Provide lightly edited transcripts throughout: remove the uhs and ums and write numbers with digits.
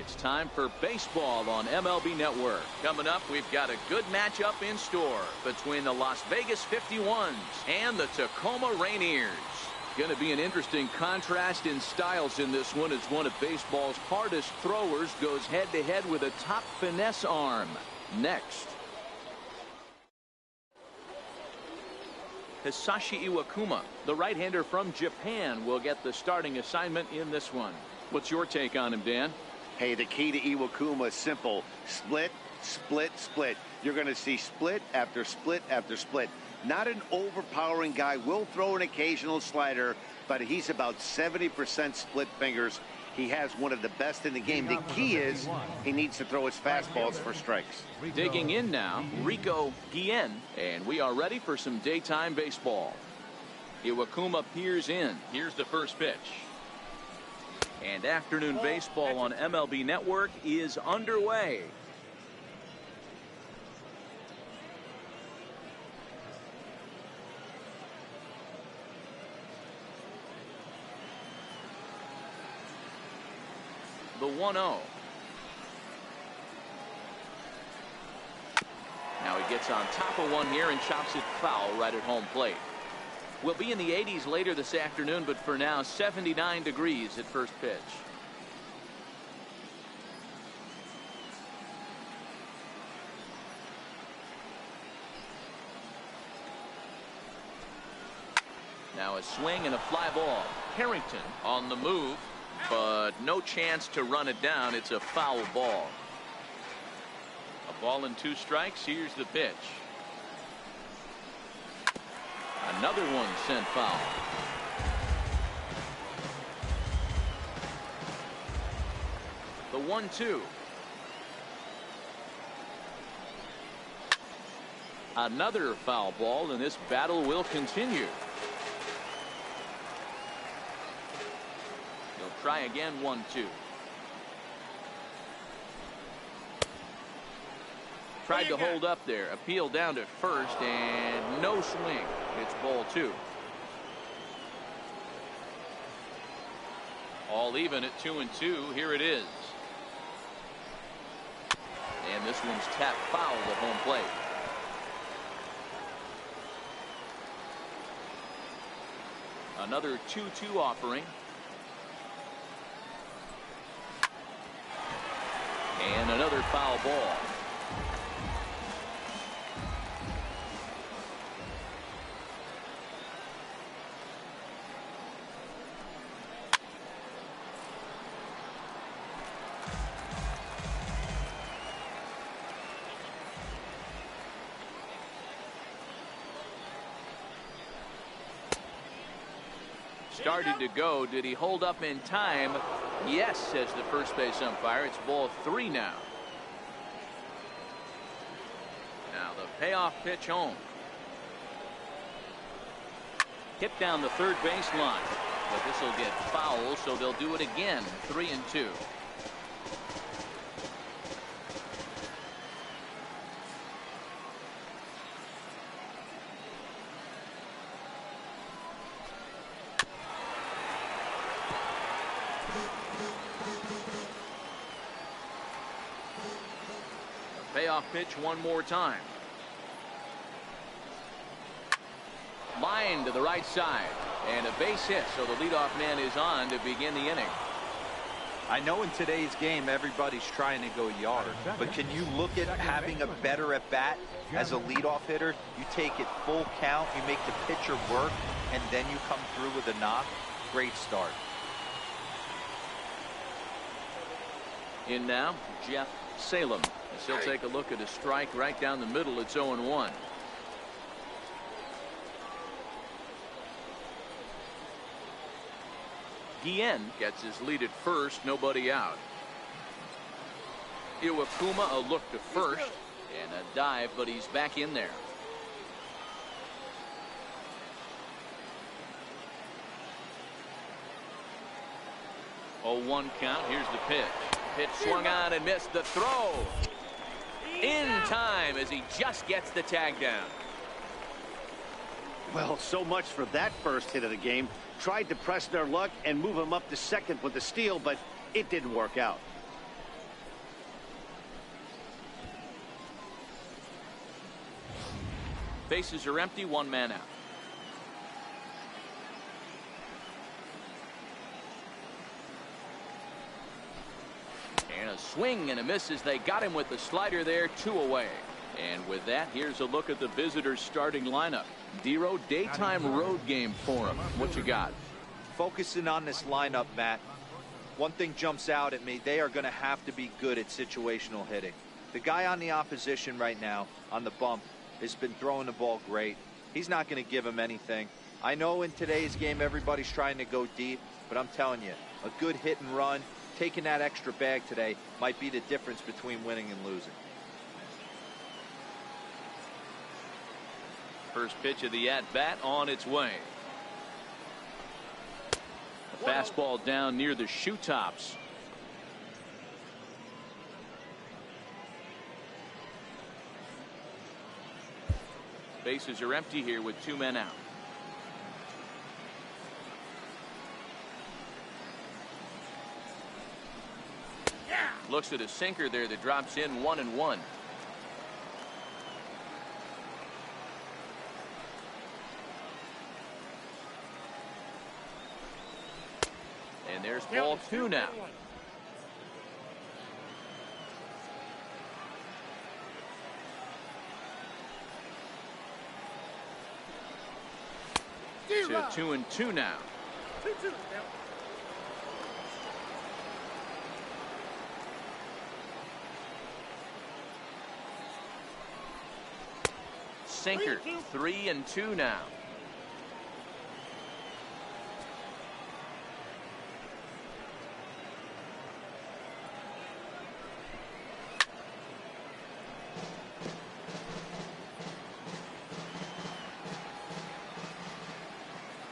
It's time for baseball on MLB Network. Coming up, we've got a good matchup in store between the Las Vegas 51s and the Tacoma Rainiers. Going to be an interesting contrast in styles in this one as one of baseball's hardest throwers goes head-to-head with a top finesse arm. Next. Hisashi Iwakuma, the right-hander from Japan, will get the starting assignment in this one. What's your take on him, Dan? Hey, the key to Iwakuma is simple. Split, split, split. You're going to see split after split after split. Not an overpowering guy. Will throw an occasional slider, but he's about 70% split fingers. He has one of the best in the game. The key is he needs to throw his fastballs for strikes. Digging in now, Rico Guillen, and we are ready for some daytime baseball. Iwakuma peers in. Here's the first pitch. And afternoon baseball on MLB Network is underway. The 1-0. Now he gets on top of one here and chops it foul right at home plate. We'll be in the 80s later this afternoon, but for now 79 degrees at first pitch. Now a swing and a fly ball. Harrington on the move, but no chance to run it down. It's a foul ball. A ball and 2 strikes. Here's the pitch. Another one sent foul. The 1-2. Another foul ball, and this battle will continue. He'll try again. 1-2. Tried to hold up there. Appeal down to first, and no swing. It's ball 2. All even at 2-2. Here it is. And this one's tapped foul at home plate. Another 2-2 offering. And another foul ball. Started to go. Did he hold up in time? Yes, says the first base umpire. It's ball 3 now. Now the payoff pitch home. Hit down the third base line, but this will get foul, so they'll do it again. 3-2. Payoff pitch one more time. Line to the right side, and a base hit, so the leadoff man is on to begin the inning. I know in today's game everybody's trying to go yard, but can you look at having a better at bat as a leadoff hitter? You take it full count, you make the pitcher work, and then you come through with a knock. Great start. In now, Jeff Salem. He'll take a look at a strike right down the middle. It's 0-1. Guillen gets his lead at first. Nobody out. Iwakuma a look to first and a dive, but he's back in there. Oh, 1 count. Here's the pitch. Pitch swung on and missed. The throw in time as he just gets the tag down. Well, so much for that first hit of the game. Tried to press their luck and move him up to second with the steal, but it didn't work out. Bases are empty, one man out. And a swing and a miss as they got him with the slider there, 2 away. And with that, here's a look at the visitors' starting lineup. Dero, daytime road game for him. What you got? Focusing on this lineup, Matt. One thing jumps out at me. They are going to have to be good at situational hitting. The guy on the opposition right now on the bump has been throwing the ball great. He's not going to give him anything. I know in today's game everybody's trying to go deep, but I'm telling you, a good hit and run, taking that extra bag today might be the difference between winning and losing. First pitch of the at-bat on its way. A fastball down near the shoe tops. Bases are empty here with 2 men out. Looks at a sinker there that drops in 1-1. And there's ball 2 now. To 2-2 now. Sinker, 3-2 now.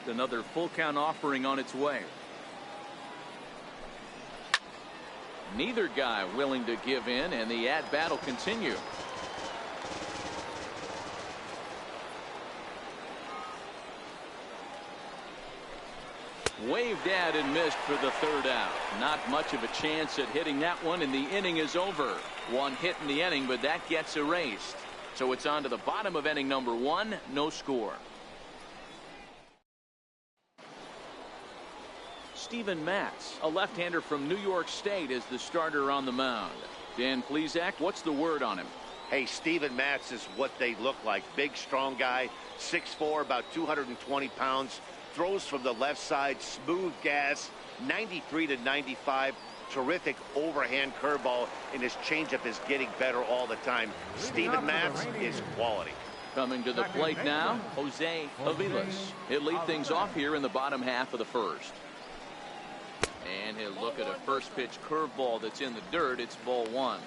Another full count offering on its way. Neither guy willing to give in, and the at-bat will continue. Waved at and missed for the 3rd out. Not much of a chance at hitting that one, and the inning is over. 1 hit in the inning, but that gets erased. So it's on to the bottom of inning number 1, no score. Steven Matz, a left-hander from New York State, is the starter on the mound. Dan Plesac, what's the word on him? Hey, Steven Matz is what they look like. Big, strong guy, 6'4", about 220 pounds. Throws from the left side, smooth gas, 93 to 95. Terrific overhand curveball, and his changeup is getting better all the time. Steven Matz is quality. Coming to the plate now, Jose Aviles. He'll lead things off here in the bottom half of the 1st. And he'll look at a first pitch curveball that's in the dirt. It's ball 1.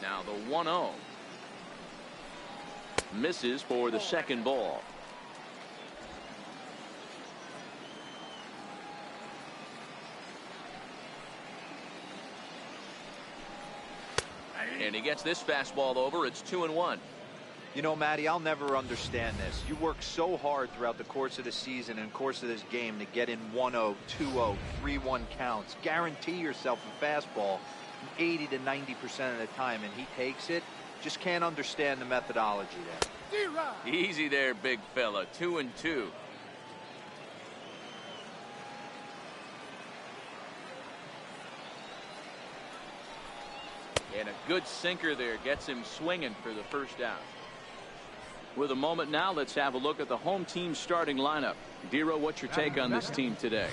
Now the 1-0. Misses for the 2nd ball. And he gets this fastball over. It's 2-1. You know, Matty, I'll never understand this. You work so hard throughout the course of the season and course of this game to get in 1-0, 2-0, 3-1 counts. Guarantee yourself a fastball 80 to 90% of the time, and he takes it. Just can't understand the methodology there. Easy there, big fella. 2-2. And a good sinker there gets him swinging for the 1st out. With a moment now, let's have a look at the home team starting lineup. Dero, what's your take on this team today?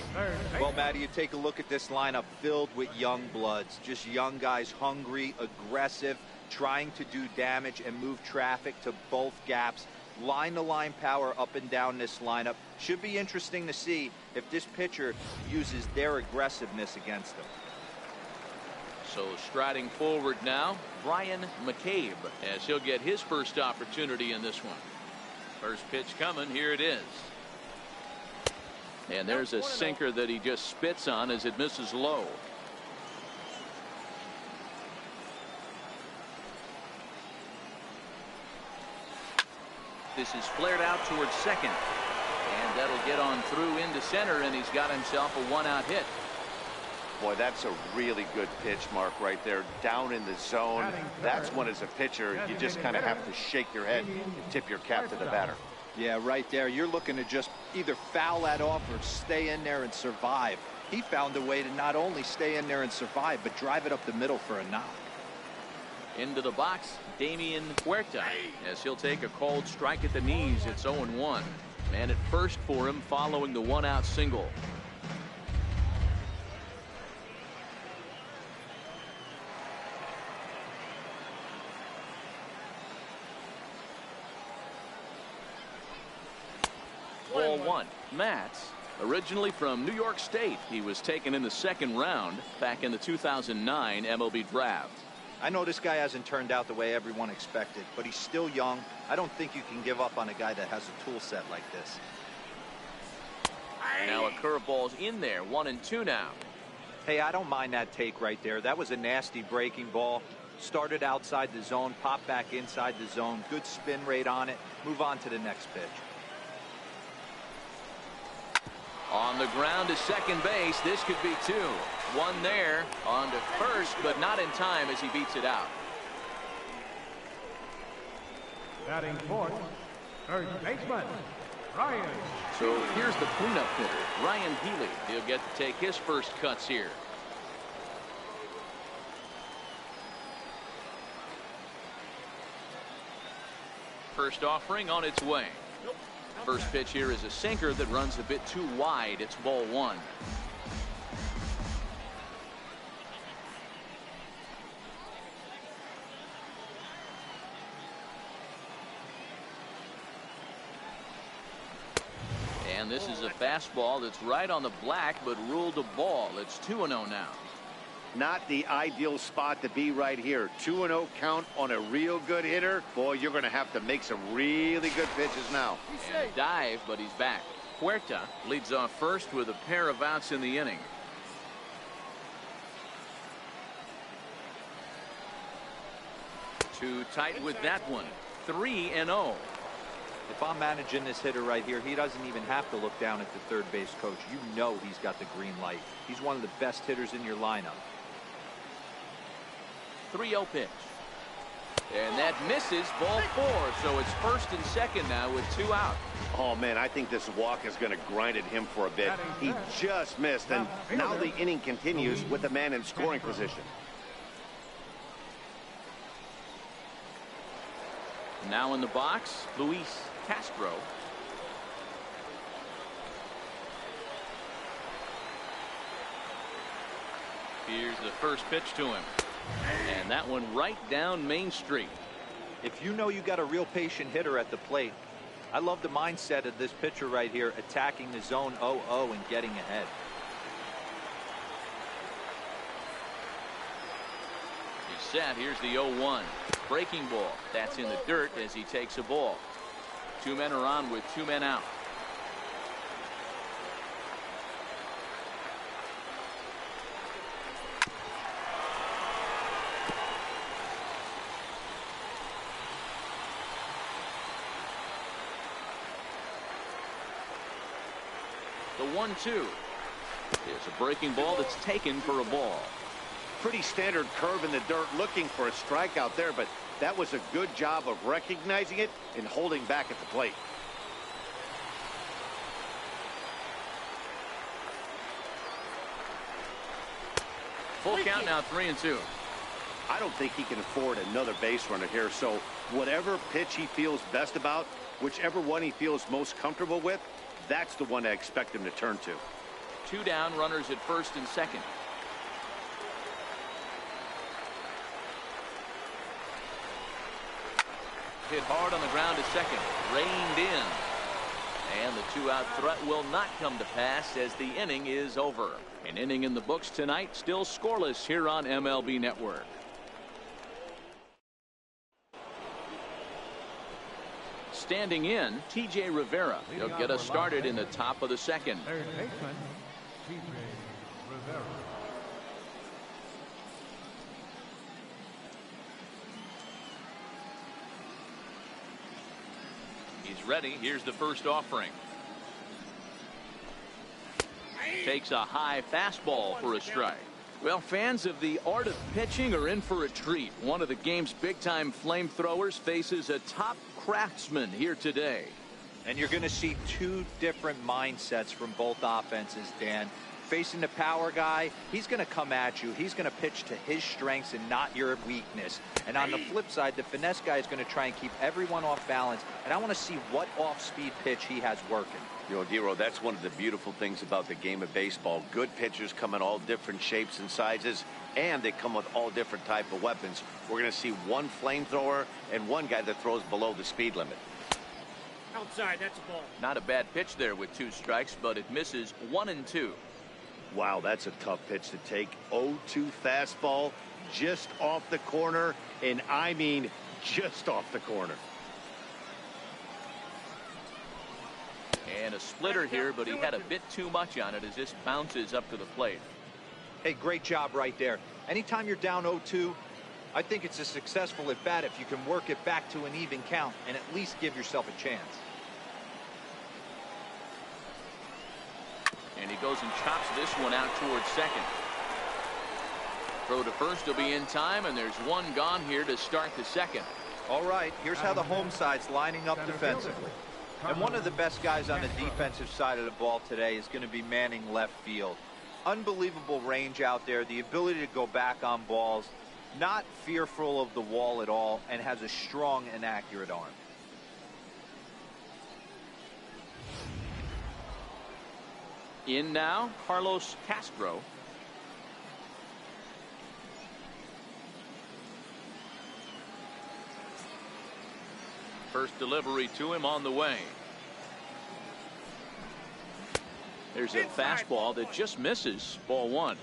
Well, Matty, you take a look at this lineup filled with young bloods. Just young guys, hungry, aggressive, trying to do damage and move traffic to both gaps. Line-to-line power up and down this lineup. Should be interesting to see if this pitcher uses their aggressiveness against them. So striding forward now, Brian McCabe, as he'll get his first opportunity in this one. First pitch coming. Here it is. And there's a sinker that he just spits on as it misses low. This is flared out towards second. And And that'll get on through into center, and he's got himself a one-out hit. Boy, that's a really good pitch, Mark, right there. Down in the zone. That's when, as a pitcher, you just kind of have to shake your head and tip your cap to the batter. Yeah, right there. You're looking to just either foul that off or stay in there and survive. He found a way to not only stay in there and survive, but drive it up the middle for a knock. Into the box, Damian Huerta, as he'll take a cold strike at the knees. It's 0-1. Man at first for him following the one-out single. Ball one. Matz, originally from New York State. He was taken in the second round back in the 2009 MLB draft. I know this guy hasn't turned out the way everyone expected, but he's still young. I don't think you can give up on a guy that has a tool set like this. Now a curveball's in there. 1-2 now. Hey, I don't mind that take right there. That was a nasty breaking ball. Started outside the zone, popped back inside the zone. Good spin rate on it. Move on to the next pitch. On the ground to second base. This could be two. One there. On to first, but not in time as he beats it out. Batting fourth, third baseman, Ryan. So here's the cleanup hitter, Ryan Healy. He'll get to take his first cuts here. First offering on its way. First pitch here is a sinker that runs a bit too wide. It's ball one. And this is a fastball that's right on the black, but ruled a ball. It's 2-0 now. Not the ideal spot to be right here. 2-0 count on a real good hitter. Boy, you're going to have to make some really good pitches now. And a dive, but he's back. Huerta leads off first with a pair of outs in the inning. Too tight with that one. 3-0. If I'm managing this hitter right here, he doesn't even have to look down at the third base coach. You know he's got the green light. He's one of the best hitters in your lineup. 3-0 pitch. And that misses, ball four. So it's first and second now with two out. Oh, man, I think this walk is going to grind at him for a bit. He just missed, and now the inning continues with the man in scoring position. Now in the box, Luis Castro. Here's the first pitch to him. And that one right down Main Street. If you know you got a real patient hitter at the plate, I love the mindset of this pitcher right here, attacking the zone 0-0 and getting ahead. He's set. Here's the 0-1. Breaking ball. That's in the dirt as he takes a ball. Two men are on with two men out. The 1-2 is a breaking ball that's taken for a ball. Pretty standard curve in the dirt, looking for a strikeout there, but that was a good job of recognizing it and holding back at the plate. Full count now, 3-2. I don't think he can afford another base runner here, so whatever pitch he feels best about, whichever one he feels most comfortable with, that's the one I expect him to turn to. Two down, runners at first and second. Hit hard on the ground to second. Reined in. And the two-out threat will not come to pass as the inning is over. An inning in the books tonight, still scoreless here on MLB Network. Standing in, T.J. Rivera. He'll get us started in the top of the second. Third baseman, T.J. Rivera. He's ready. Here's the first offering. Takes a high fastball for a strike. Well, fans of the art of pitching are in for a treat. One of the game's big-time flamethrowers faces a top craftsman here today. And you're going to see two different mindsets from both offenses, Dan. Facing the power guy, he's going to come at you. He's going to pitch to his strengths and not your weakness. And on the flip side, the finesse guy is going to try and keep everyone off balance. And I want to see what off-speed pitch he has working. You know, Dero, that's one of the beautiful things about the game of baseball. Good pitchers come in all different shapes and sizes, and they come with all different type of weapons. We're going to see one flamethrower and one guy that throws below the speed limit. Outside, that's a ball. Not a bad pitch there with 2 strikes, but it misses 1-2. Wow, that's a tough pitch to take. 0-2 fastball just off the corner, and I mean just off the corner. And a splitter here, but he had a bit too much on it as this bounces up to the plate. Hey, great job right there. Anytime you're down 0-2, I think it's a successful at bat if you can work it back to an even count and at least give yourself a chance. And he goes and chops this one out towards second. Throw to first will be in time, and there's one gone here to start the second. All right, here's how the home side's lining up defensively. And one of the best guys on the defensive side of the ball today is going to be manning left field. Unbelievable range out there, the ability to go back on balls, not fearful of the wall at all, and has a strong and accurate arm. In now, Carlos Castro. First delivery to him on the way. There's a fastball that just misses. Ball 1.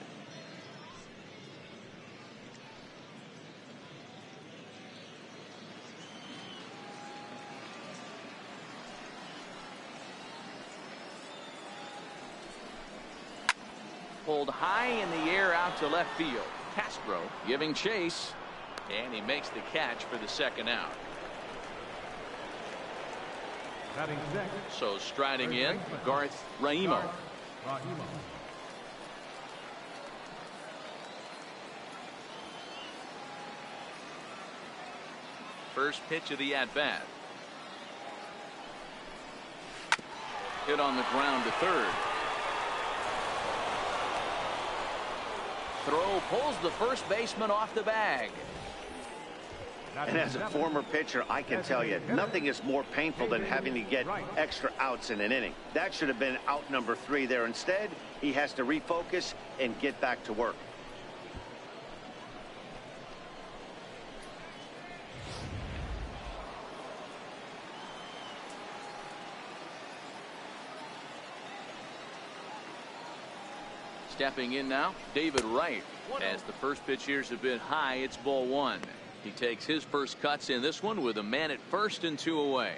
Pulled high in the air out to left field. Castro giving chase, and he makes the catch for the second out. So striding in, Garth Raimo. First pitch of the at-bat. Hit on the ground to third. Throw pulls the first baseman off the bag. And as a former pitcher, I can tell you, nothing is more painful than having to get extra outs in an inning. That should have been out number 3 there. Instead, he has to refocus and get back to work. Stepping in now, David Wright. As the first pitch here's a bit high, it's ball 1. He takes his first cuts in this one with a man at first and 2 away.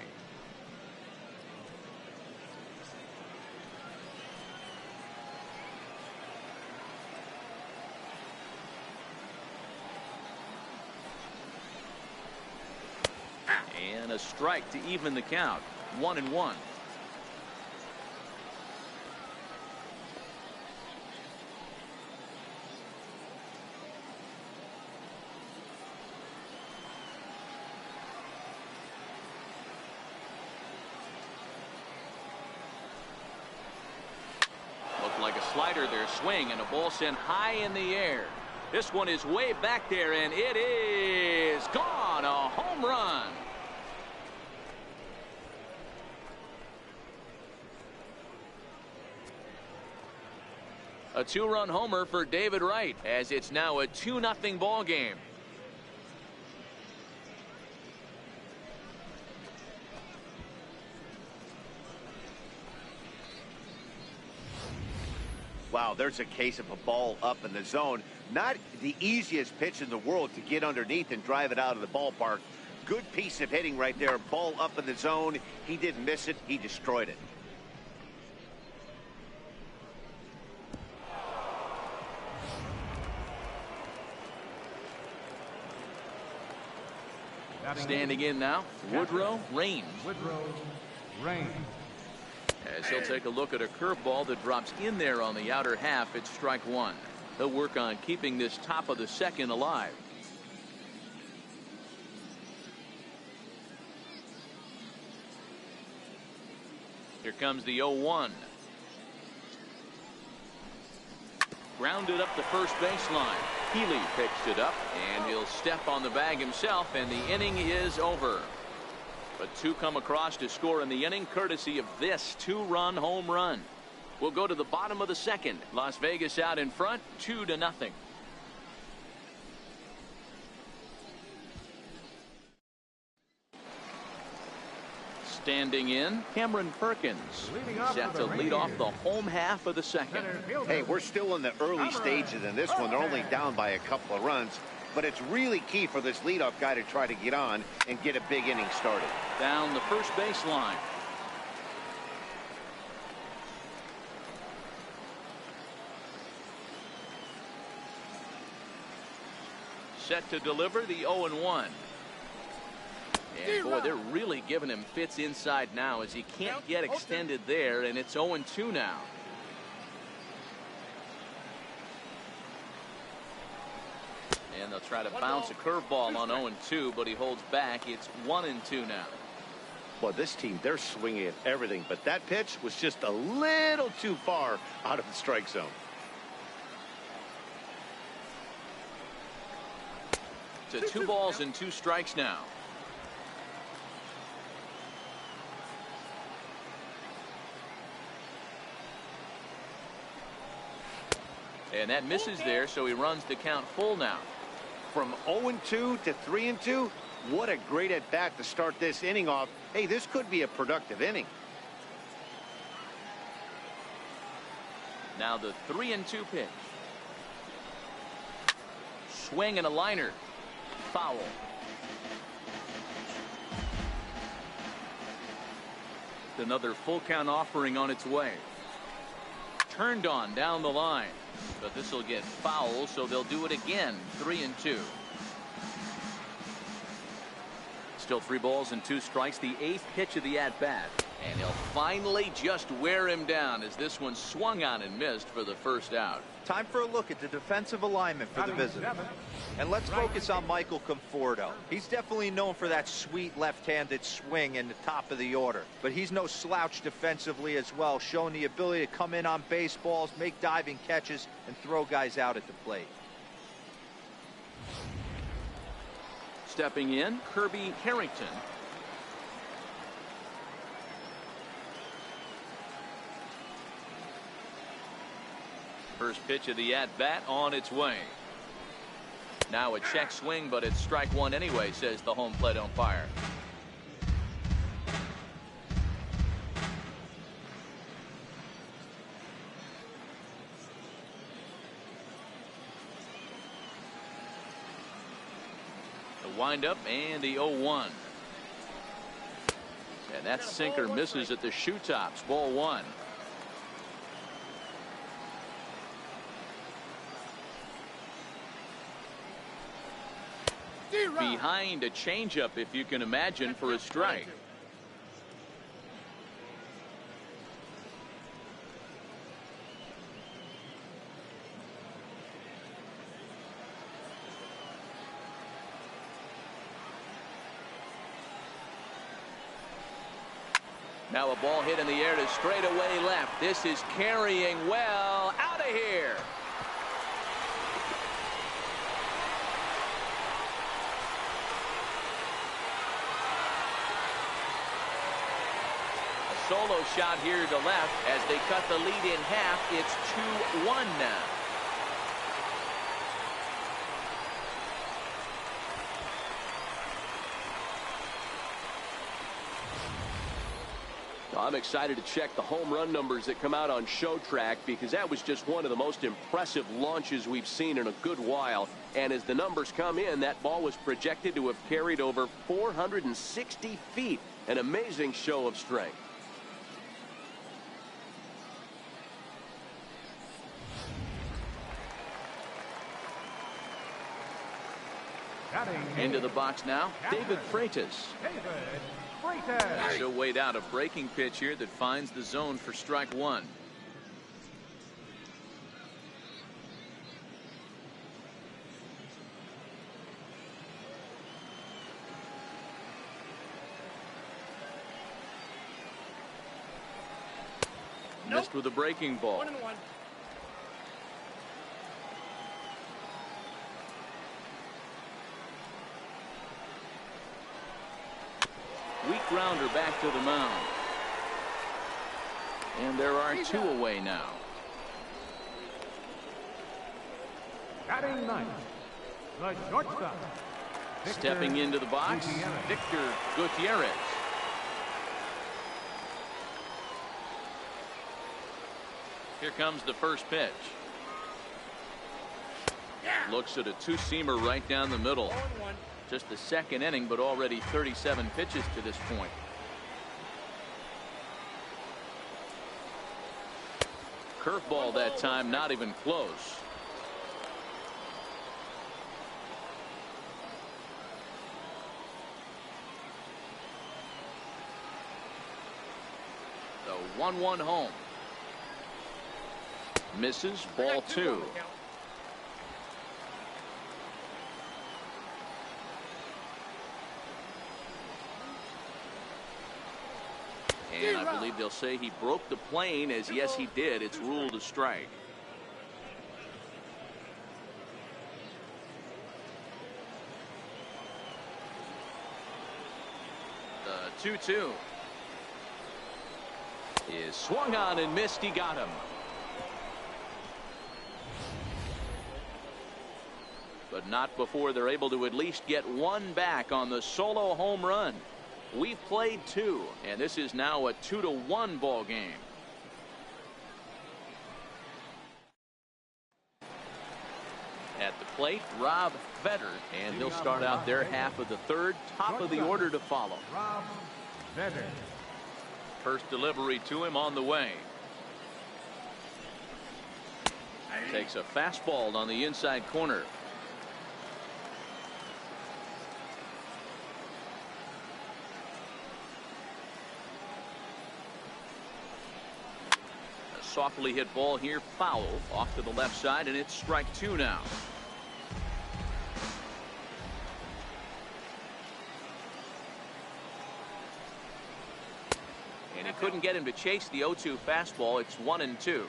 And a strike to even the count. 1-1. Like a slider there, swing, and a ball sent high in the air. This one is way back there, and it is gone. A home run. A 2-run homer for David Wright, as it's now a 2-0 ball game. Wow, there's a case of a ball up in the zone. Not the easiest pitch in the world to get underneath and drive it out of the ballpark. Good piece of hitting right there. Ball up in the zone. He didn't miss it. He destroyed it. Standing in now, Woodrow Raines. Woodrow Raines. As he'll take a look at a curveball that drops in there on the outer half. It's strike one. He'll work on keeping this top of the second alive. Here comes the 0-1. Grounded up the first baseline. Healy picks it up, and he'll step on the bag himself, and the inning is over. But two come across to score in the inning, courtesy of this two-run home run. We'll go to the bottom of the second. Las Vegas out in front, 2-0. Standing in, Cameron Perkins, set to lead off the home half of the second. Hey, we're still in the early stages in this one. They're only down by a couple of runs, but it's really key for this leadoff guy to try to get on and get a big inning started. Down the first baseline. Set to deliver the 0-1. And boy, they're really giving him fits inside now as he can't get extended there, and it's 0-2 now. And they'll try to bounce a curveball on 0-2, but he holds back. It's 1-2 now. Well, this team, they're swinging at everything, but that pitch was just a little too far out of the strike zone. To 2 balls and 2 strikes now. And that misses there, so he runs the count full now. From 0-2 to 3-2, what a great at-bat to start this inning off. Hey, this could be a productive inning. Now the 3-2 pitch. Swing and a liner. Foul. Another full count offering on its way. Turned on down the line. But this will get foul, so they'll do it again. 3-2. Still 3 balls and 2 strikes. The 8th pitch of the at-bat. And he'll finally just wear him down as this one swung on and missed for the first out. Time for a look at the defensive alignment for the visitors. And let's focus on Michael Conforto. He's definitely known for that sweet left-handed swing in the top of the order. But he's no slouch defensively as well, showing the ability to come in on baseballs, make diving catches, and throw guys out at the plate. Stepping in, Kirby Harrington. First pitch of the at-bat on its way. Now a check swing, but it's strike one anyway, says the home plate umpire. The windup and the 0-1. And that sinker misses at the shoe tops. Ball 1. Behind a changeup, if you can imagine, for a strike. Now a ball hit in the air to straightaway left. This is carrying well. Out of here. Solo shot here to left as they cut the lead in half. It's 2-1 now. I'm excited to check the home run numbers that come out on Show Track, because that was just one of the most impressive launches we've seen in a good while. And as the numbers come in, that ball was projected to have carried over 460 feet. An amazing show of strength. Into the box now, David Freitas. Benitez. She'll wait out a breaking pitch here that finds the zone for strike one. Missed with a breaking ball. 1-1. Weak grounder back to the mound. And there are two away now. Batting ninth, the shortstop. Stepping into the box, Victor Gutierrez. Here comes the first pitch. Looks at a two-seamer right down the middle. 1-1. Just the second inning, but already 37 pitches to this point. Curveball that time, not even close. The 1-1 home. Misses, ball two. And I believe they'll say he broke the plane, as yes he did. It's ruled a strike. The 2-2 is swung on and missed. He got him. But not before they're able to at least get one back on the solo home run. We've played two, and this is now a 2-1 ball game. At the plate, Rob Vetter, and he'll start out their half of the third. Top of the order to follow. Rob Vetter. First delivery to him on the way. Takes a fastball on the inside corner. Softly hit ball here, foul off to the left side, and it's strike two now. And he couldn't get him to chase the 0-2 fastball. It's 1-2.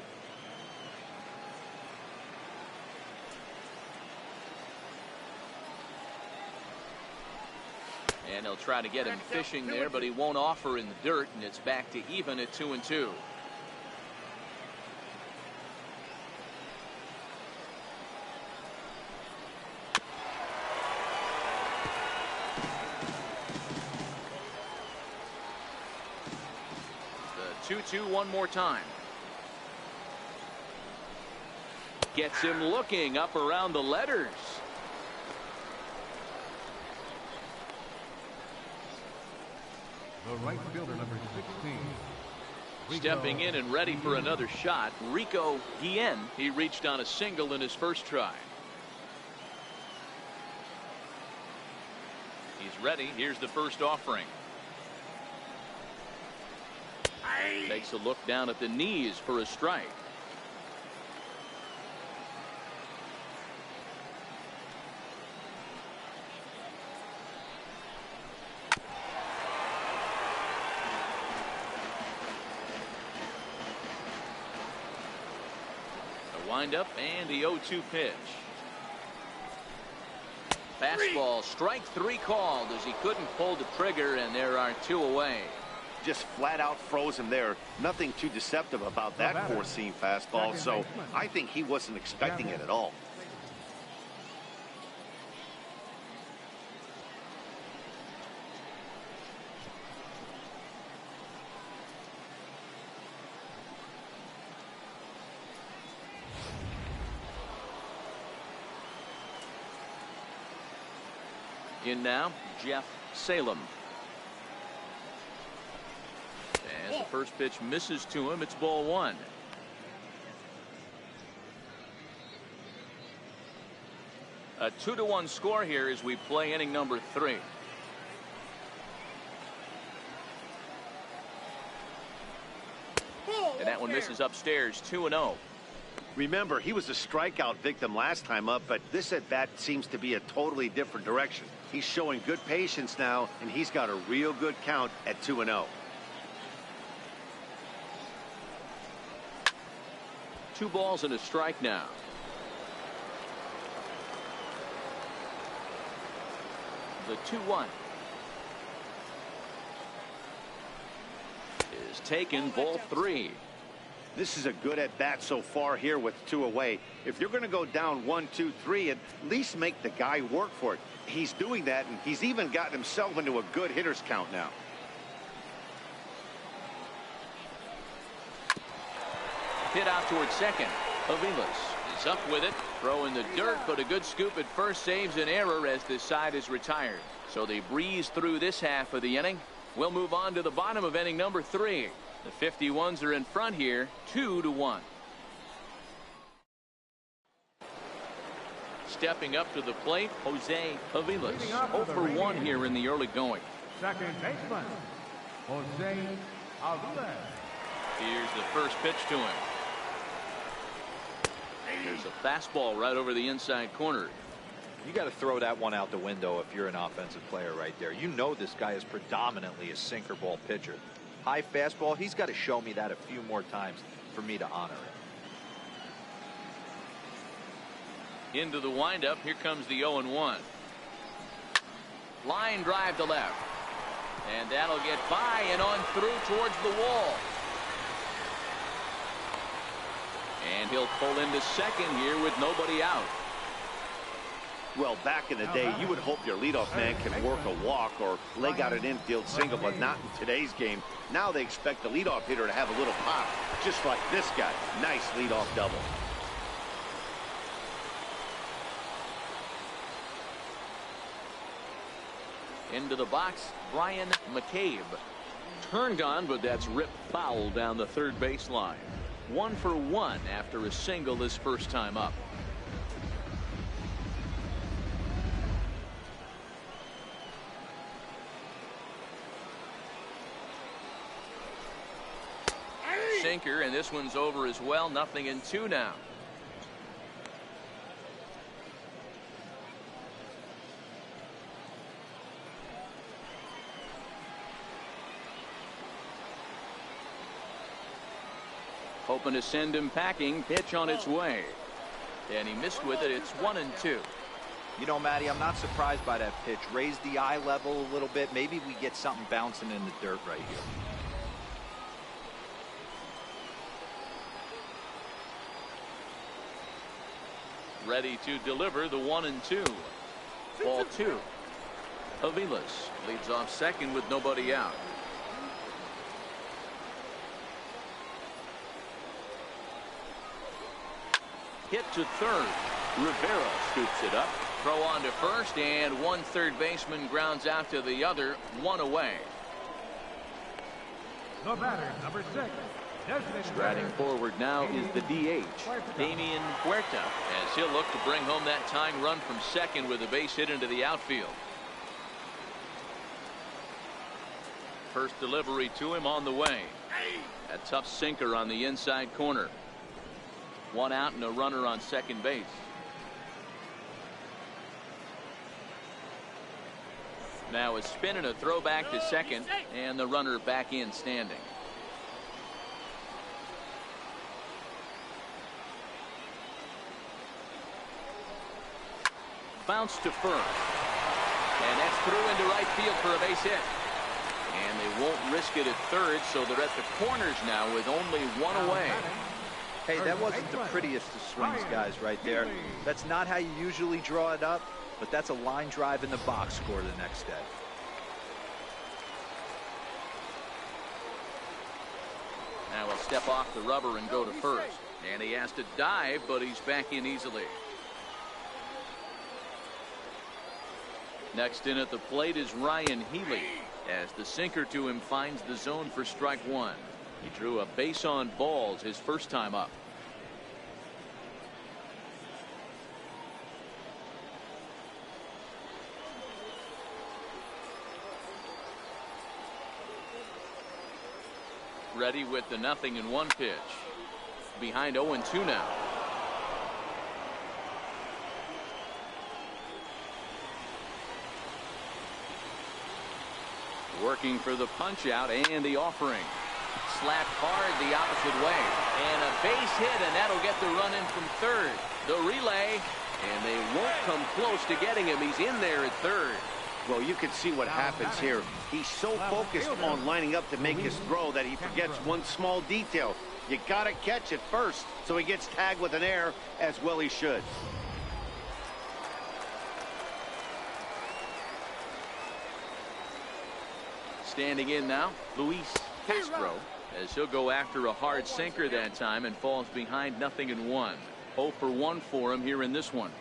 And he'll try to get him fishing there, but he won't offer in the dirt, and it's back to even at 2-2. The 2-2 one more time. Gets him looking up around the letters. The right fielder, number 16. Stepping in and ready for another shot, Rico Guillen. He reached on a single in his first try. He's ready. Here's the first offering. Takes a look down at the knees for a strike. The windup and the 0-2 pitch. Fastball, strike three called as he couldn't pull the trigger, and there are two away. Just flat out froze him there. Nothing too deceptive about that four-seam fastball, so I think he wasn't expecting it at all. In now, Jeff Salem. As the first pitch misses to him, it's ball one. A 2-1 score here as we play inning number 3. And that one misses upstairs, 2-0. Remember, he was a strikeout victim last time up, but this at-bat seems to be a totally different direction. He's showing good patience now, and he's got a real good count at 2-0. 2 balls and a strike now. The 2-1 is taken, ball 3. This is a good at-bat so far here with 2 away. If you're going to go down 1, 2, 3, at least make the guy work for it. He's doing that, and he's even gotten himself into a good hitter's count now. Hit out towards second. Aviles is up with it. Throw in the dirt, but a good scoop at first saves an error as this side is retired. So they breeze through this half of the inning. We'll move on to the bottom of inning number 3. The 51s are in front here, 2-1. Stepping up to the plate, Jose Aviles. 0 for 1 here in the early going. Second baseman, Jose Aviles. Here's the first pitch to him. There's a fastball right over the inside corner. You got to throw that one out the window if you're an offensive player right there. You know this guy is predominantly a sinker ball pitcher. High fastball, he's got to show me that a few more times for me to honor it. Into the windup, here comes the 0-1. Line drive to left. And that'll get by and on through towards the wall. And he'll pull into second here with nobody out. Well, back in the day, you would hope your leadoff man can work a walk or leg out an infield single, but not in today's game. Now they expect the leadoff hitter to have a little pop, just like this guy. Nice leadoff double. Into the box, Brian McCabe. Turned on, but that's ripped foul down the third baseline. 1 for 1 after a single his first time up. Sinker, and this one's over as well. 0-2 now. Hoping to send him packing. Pitch on its way. And he missed with it. It's 1-2. You know, Matty, I'm not surprised by that pitch. Raise the eye level a little bit. Maybe we get something bouncing in the dirt right here. Ready to deliver the 1-2. Ball 2. Aviles leads off second with nobody out. Hit to third. Rivera scoops it up. Throw on to first, and one third baseman grounds out to the other. 1 away. The batter, number 6. Striding forward now is the DH, Damian Huerta, as he'll look to bring home that tying run from second with a base hit into the outfield. First delivery to him on the way. A tough sinker on the inside corner. 1 out and a runner on second base. Now a spin and a throw back to second, and the runner back in standing. Bounce to first, and that's through into right field for a base hit. And they won't risk it at third, so they're at the corners now with only 1 away. Hey, that wasn't the prettiest of swings, guys, right there. That's not how you usually draw it up, but that's a line drive in the box score the next day. Now he'll step off the rubber and go to first. And he has to dive, but he's back in easily. Next in at the plate is Ryan Healy, as the sinker to him finds the zone for strike 1. He drew a base on balls his first time up. Ready with the 0-1 pitch. Behind 0-2 now. Working for the punch out and the offering. Slapped hard the opposite way. And a base hit, and that'll get the run in from third. The relay, and they won't come close to getting him. He's in there at third. Well, you can see what happens here. He's so focused on lining up to make his throw that he forgets one small detail. You got to catch it first, so he gets tagged with an error, as well he should. Standing in now, Luis Castro, as he'll go after a hard sinker that time and falls behind 0-1. 0 for 1 for him here in this one.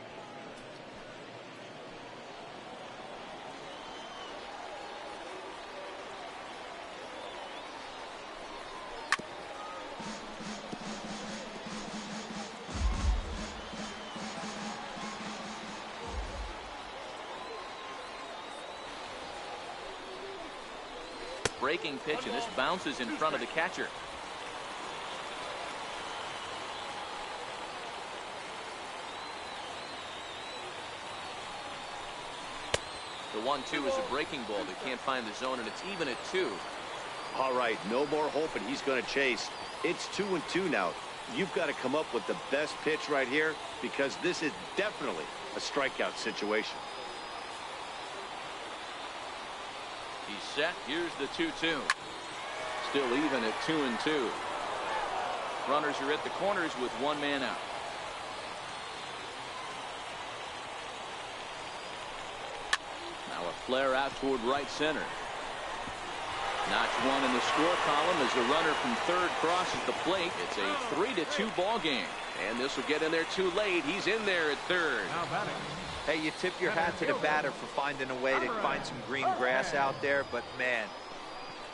Breaking pitch, and this bounces in front of the catcher. The 1-2 is a breaking ball. They can't find the zone, and it's even at 2. All right, no more hoping he's going to chase. It's 2-2 now. You've got to come up with the best pitch right here, because this is definitely a strikeout situation. He's set. Here's the 2-2. Still even at 2-2. Runners are at the corners with one man out. Now a flare out toward right center. Notch one in the score column as the runner from third crosses the plate. It's a 3-2 ball game. And this will get in there too late. He's in there at third. Hey, you tip your hat to the batter for finding a way to find some green grass out there, but man,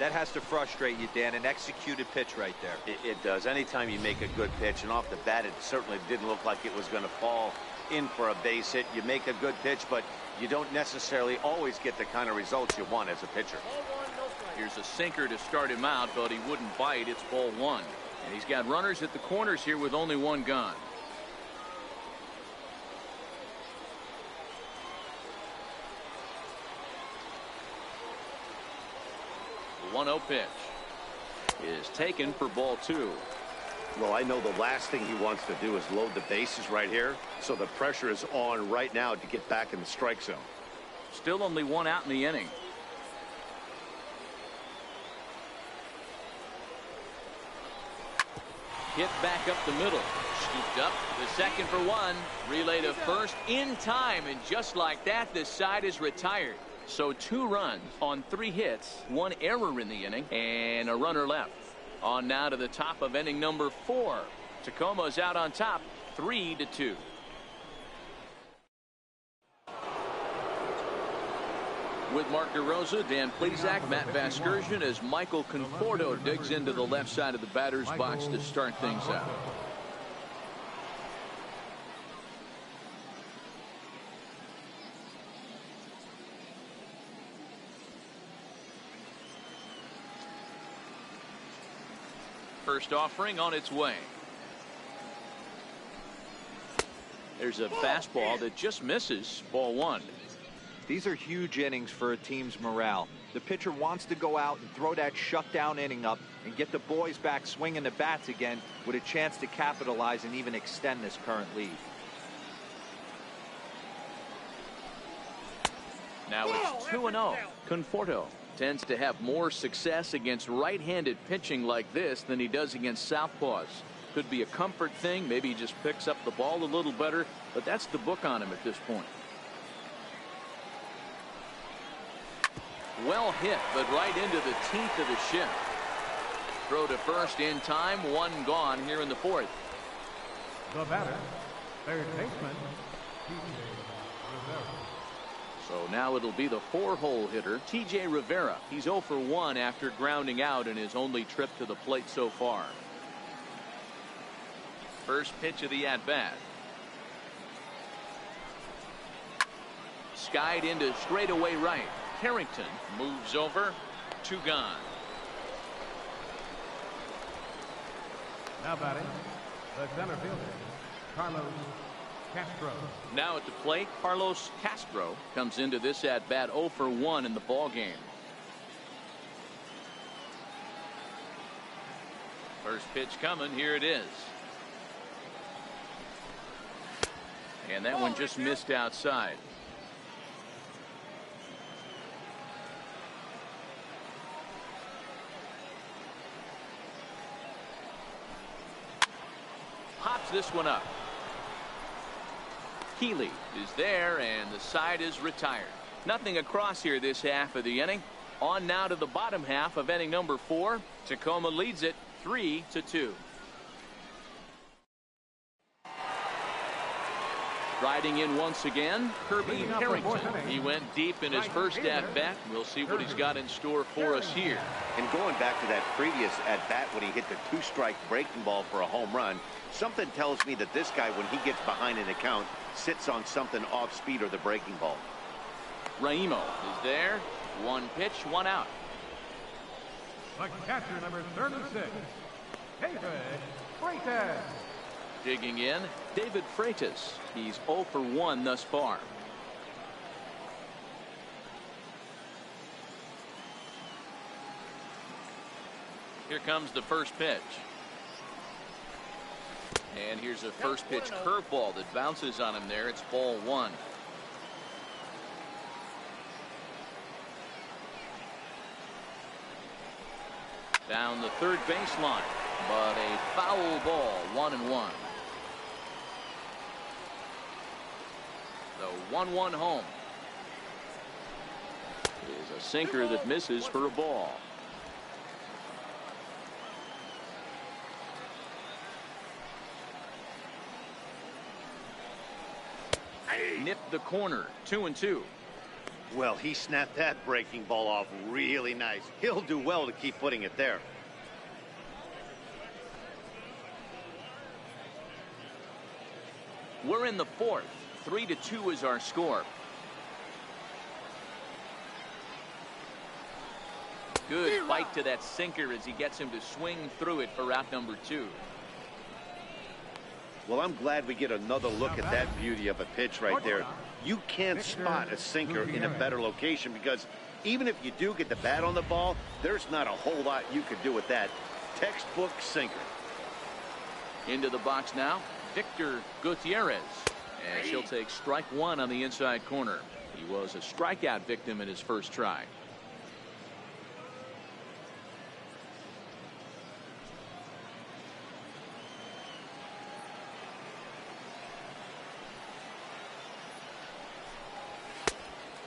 that has to frustrate you, Dan. An executed pitch right there. It does. Anytime you make a good pitch, and off the bat, it certainly didn't look like it was going to fall in for a base hit. You make a good pitch, but you don't necessarily always get the kind of results you want as a pitcher. Here's a sinker to start him out, but he wouldn't bite. It's ball 1. And he's got runners at the corners here with only one gone. The 1-0 pitch is taken for ball 2. Well, I know the last thing he wants to do is load the bases right here, so the pressure is on right now to get back in the strike zone. Still only one out in the inning. Hit back up the middle. Scooped up the second for 1. Relay to first in time, and just like that, this side is retired. So 2 runs on 3 hits, 1 error in the inning, and a runner left. On now to the top of inning number 4. Tacoma's out on top, 3-2. With Mark DeRosa, Dan Plesac, Matt Vasgersian, as Michael Conforto digs into the left side of the batter's box to start things out. First offering on its way. There's a fastball that just misses. Ball 1. These are huge innings for a team's morale. The pitcher wants to go out and throw that shutdown inning up and get the boys back swinging the bats again with a chance to capitalize and even extend this current lead. Now it's 2-0. Conforto tends to have more success against right-handed pitching like this than he does against southpaws. Could be a comfort thing. Maybe he just picks up the ball a little better, but that's the book on him at this point. Well hit, but right into the teeth of the shift. Throw to first in time. 1 gone here in the 4th. The batter, third baseman, So now it'll be the 4-hole hitter, T.J. Rivera. He's 0 for 1 after grounding out in his only trip to the plate so far. First pitch of the at-bat. Skied into straightaway right. Carrington moves over. 2 gone. Now batting, the center fielder, Carlos Castro. Now at the plate, Carlos Castro comes into this at bat 0 for 1 in the ball game. First pitch coming. Here it is. And that one just missed outside. Pops this one up. Keeley is there, and the side is retired. Nothing across here this half of the inning. On now to the bottom half of inning number 4. Tacoma leads it 3-2. Riding in once again, Kirby Harrington. He went deep in his first at-bat. We'll see what he's got in store for us here. And going back to that previous at-bat when he hit the 2-strike breaking ball for a home run, something tells me that this guy, when he gets behind in the count, sits on something off speed or the breaking ball. Raimo is there. One pitch, one out. The catcher, number 36, David Freitas. Digging in, David Freitas. He's 0 for 1 thus far. Here comes the first pitch. And here's a first pitch curveball that bounces on him there. It's ball 1. Down the third baseline, but a foul ball, 1-1. The 1-1 home is a sinker that misses for a ball. Nipped the corner, 2-2. Well, he snapped that breaking ball off really nice. He'll do well to keep putting it there. We're in the 4th. 3-2 is our score. Good fight to that sinker as he gets him to swing through it for out number 2. Well, I'm glad we get another look at that beauty of a pitch right there. You can't spot a sinker in a better location because even if you do get the bat on the ball, there's not a whole lot you could do with that. Textbook sinker. Into the box now, Victor Gutierrez. And she'll take strike 1 on the inside corner. He was a strikeout victim in his first try.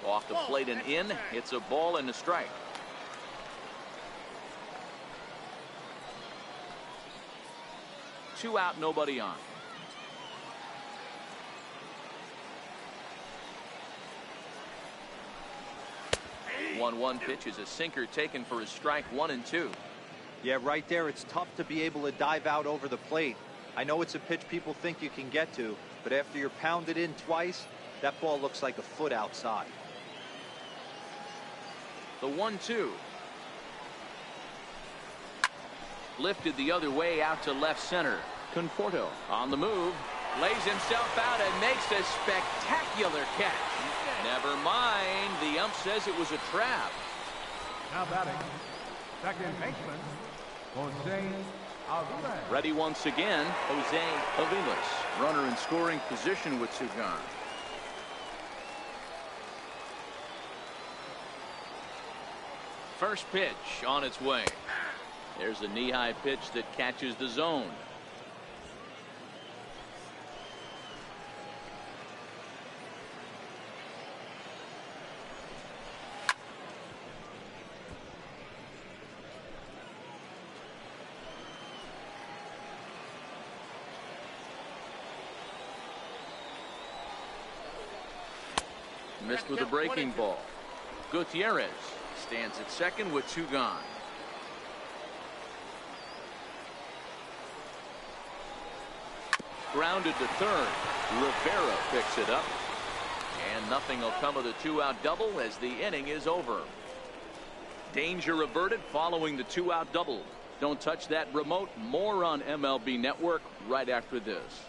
Off the plate and in. It's a ball and a strike. Two out, nobody on. One pitch is a sinker taken for his strike 1 and 2. Yeah, right there, it's tough to be able to dive out over the plate. I know it's a pitch people think you can get to, but after you're pounded in twice, that ball looks like a foot outside. The 1-2. Lifted the other way out to left center. Conforto on the move. Lays himself out and makes a spectacular catch. Never mind. The ump says it was a trap. Now batting, second baseman, Jose Aviles. Ready once again, Jose Aviles. Runner in scoring position with 2 gone. First pitch on its way. There's a knee-high pitch that catches the zone. Missed with a breaking ball. Gutierrez stands at second with 2 gone. Grounded to third. Rivera picks it up. And nothing will come of the 2-out double as the inning is over. Danger averted following the 2-out double. Don't touch that remote. More on MLB Network right after this.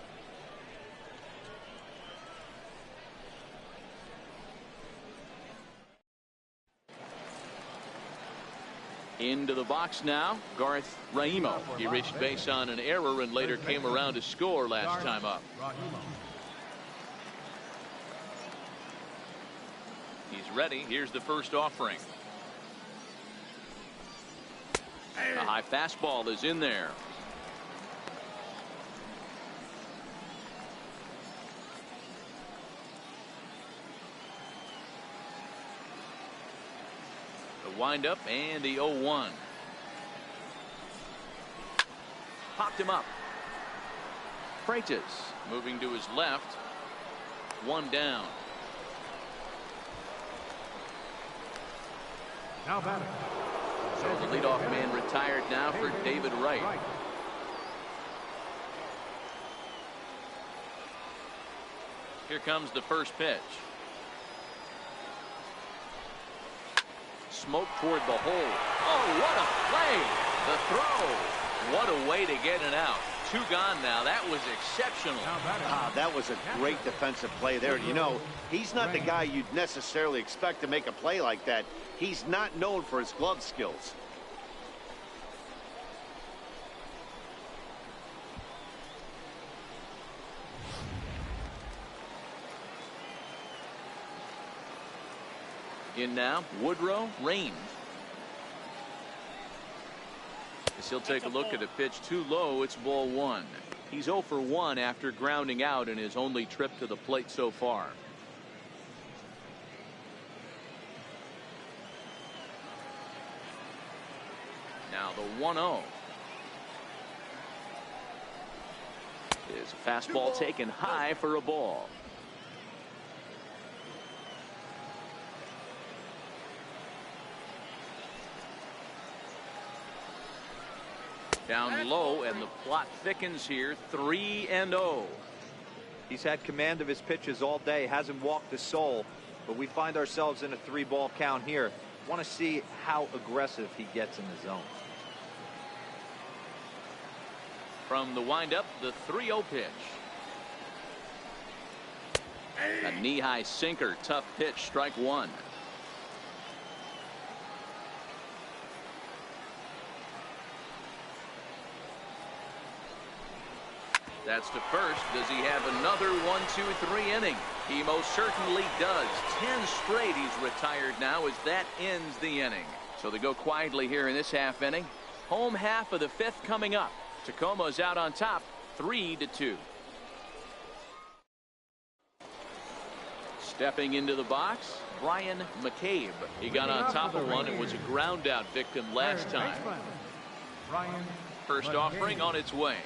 Into the box now, Garth Raimo. He reached base on an error and later came around to score last time up. He's ready. Here's the first offering. A high fastball is in there. The windup and the 0-1. Popped him up. Freitas moving to his left. One down. Now batting. So the leadoff man retired now for David Wright. Here comes the first pitch. Smoke toward the hole. Oh, what a play! The throw. What a way to get it out. Two gone now. That was exceptional. That was a great defensive play there. You know, he's not the guy you'd necessarily expect to make a play like that. He's not known for his glove skills. In now, Woodrow Raines. As he'll take a look at a pitch too low, it's ball one. He's 0 for 1 after grounding out in his only trip to the plate so far. Now the 1-0. Is a fastball taken high for a ball. Down low, and the plot thickens here. 3-0. He's had command of his pitches all day, hasn't walked a soul, but we find ourselves in a 3-ball count here. Want to see how aggressive he gets in the zone. From the windup, the 3-0 pitch. A knee-high sinker, tough pitch, strike one. That's to first. Does he have another 1-2-3 inning? He most certainly does. 10 straight he's retired now as that ends the inning. So they go quietly here in this half inning. Home half of the fifth coming up. Tacoma's out on top 3-2. Stepping into the box, Brian McCabe. He got on top of one and was a ground out victim last time. First offering on its way.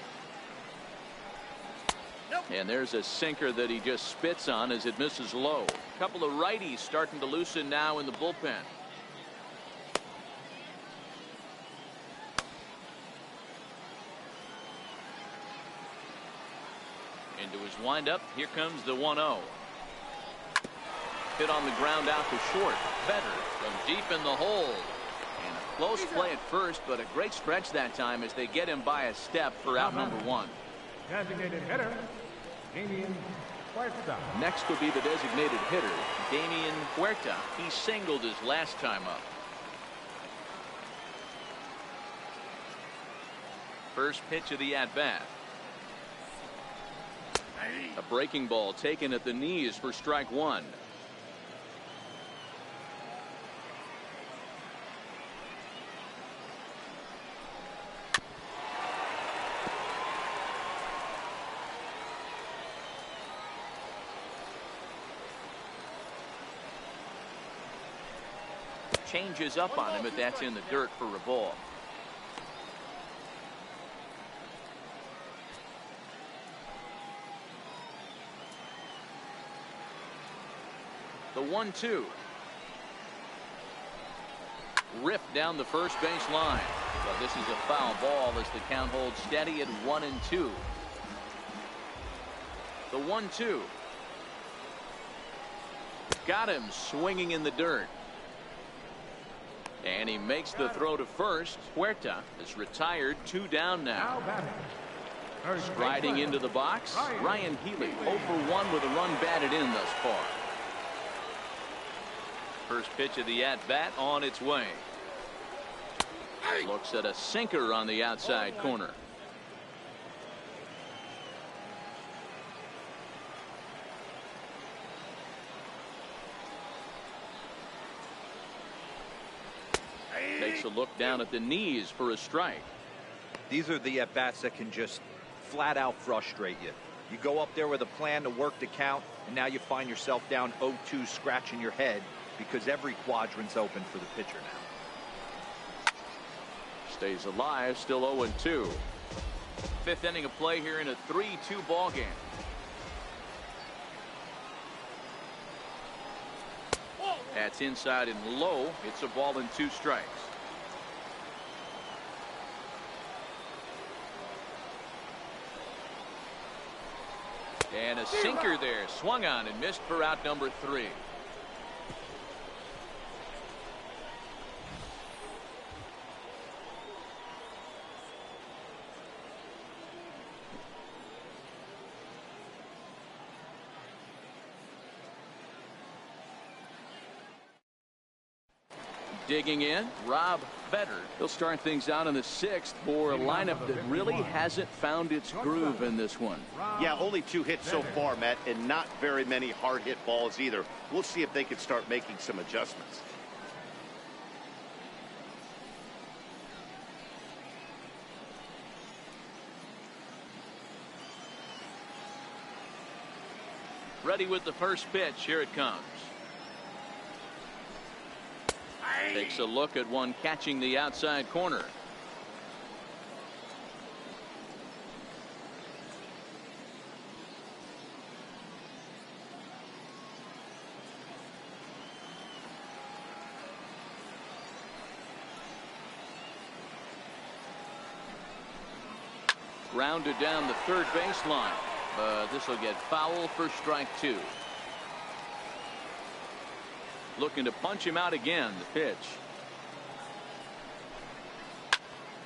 And there's a sinker that he just spits on as it misses low. A couple of righties starting to loosen now in the bullpen. Into his windup. Here comes the 1-0. Hit on the ground out to short. Better from deep in the hole. And a close play at first, but a great stretch that time as they get him by a step for out number one. Designated hitter, Damian Huerta. Next will be the designated hitter, Damian Huerta. He singled his last time up. First pitch of the at-bat. A breaking ball taken at the knees for strike one. Changes up on him, but that's in the dirt for a ball. The 1-2. Ripped down the first base line. But this is a foul ball as the count holds steady at 1-2. The 1-2. Got him swinging in the dirt. And he makes the throw to first. Huerta is retired, 2 down now. Striding into the box, Ryan Healy 0 for 1 with a run batted in thus far. First pitch of the at-bat on its way. Looks at a sinker on the outside corner. Takes a look down at the knees for a strike. These are the at-bats that can just flat out frustrate you. You go up there with a plan to work the count, and now you find yourself down 0-2 scratching your head because every quadrant's open for the pitcher now. Stays alive, still 0-2. Fifth inning of play here in a 3-2 ball game. That's inside and low. It's a ball and 2 strikes. And a sinker there, swung on and missed for out number 3. Digging in, Rob Better. He'll start things out in the 6th for a lineup that really hasn't found its groove in this one. Yeah, only 2 hits so far, Matt, and not very many hard hit balls either. We'll see if they can start making some adjustments. Ready with the first pitch. Here it comes. Takes a look at one catching the outside corner. Grounded down the third baseline, but this will get foul for strike 2. Looking to punch him out again. The pitch.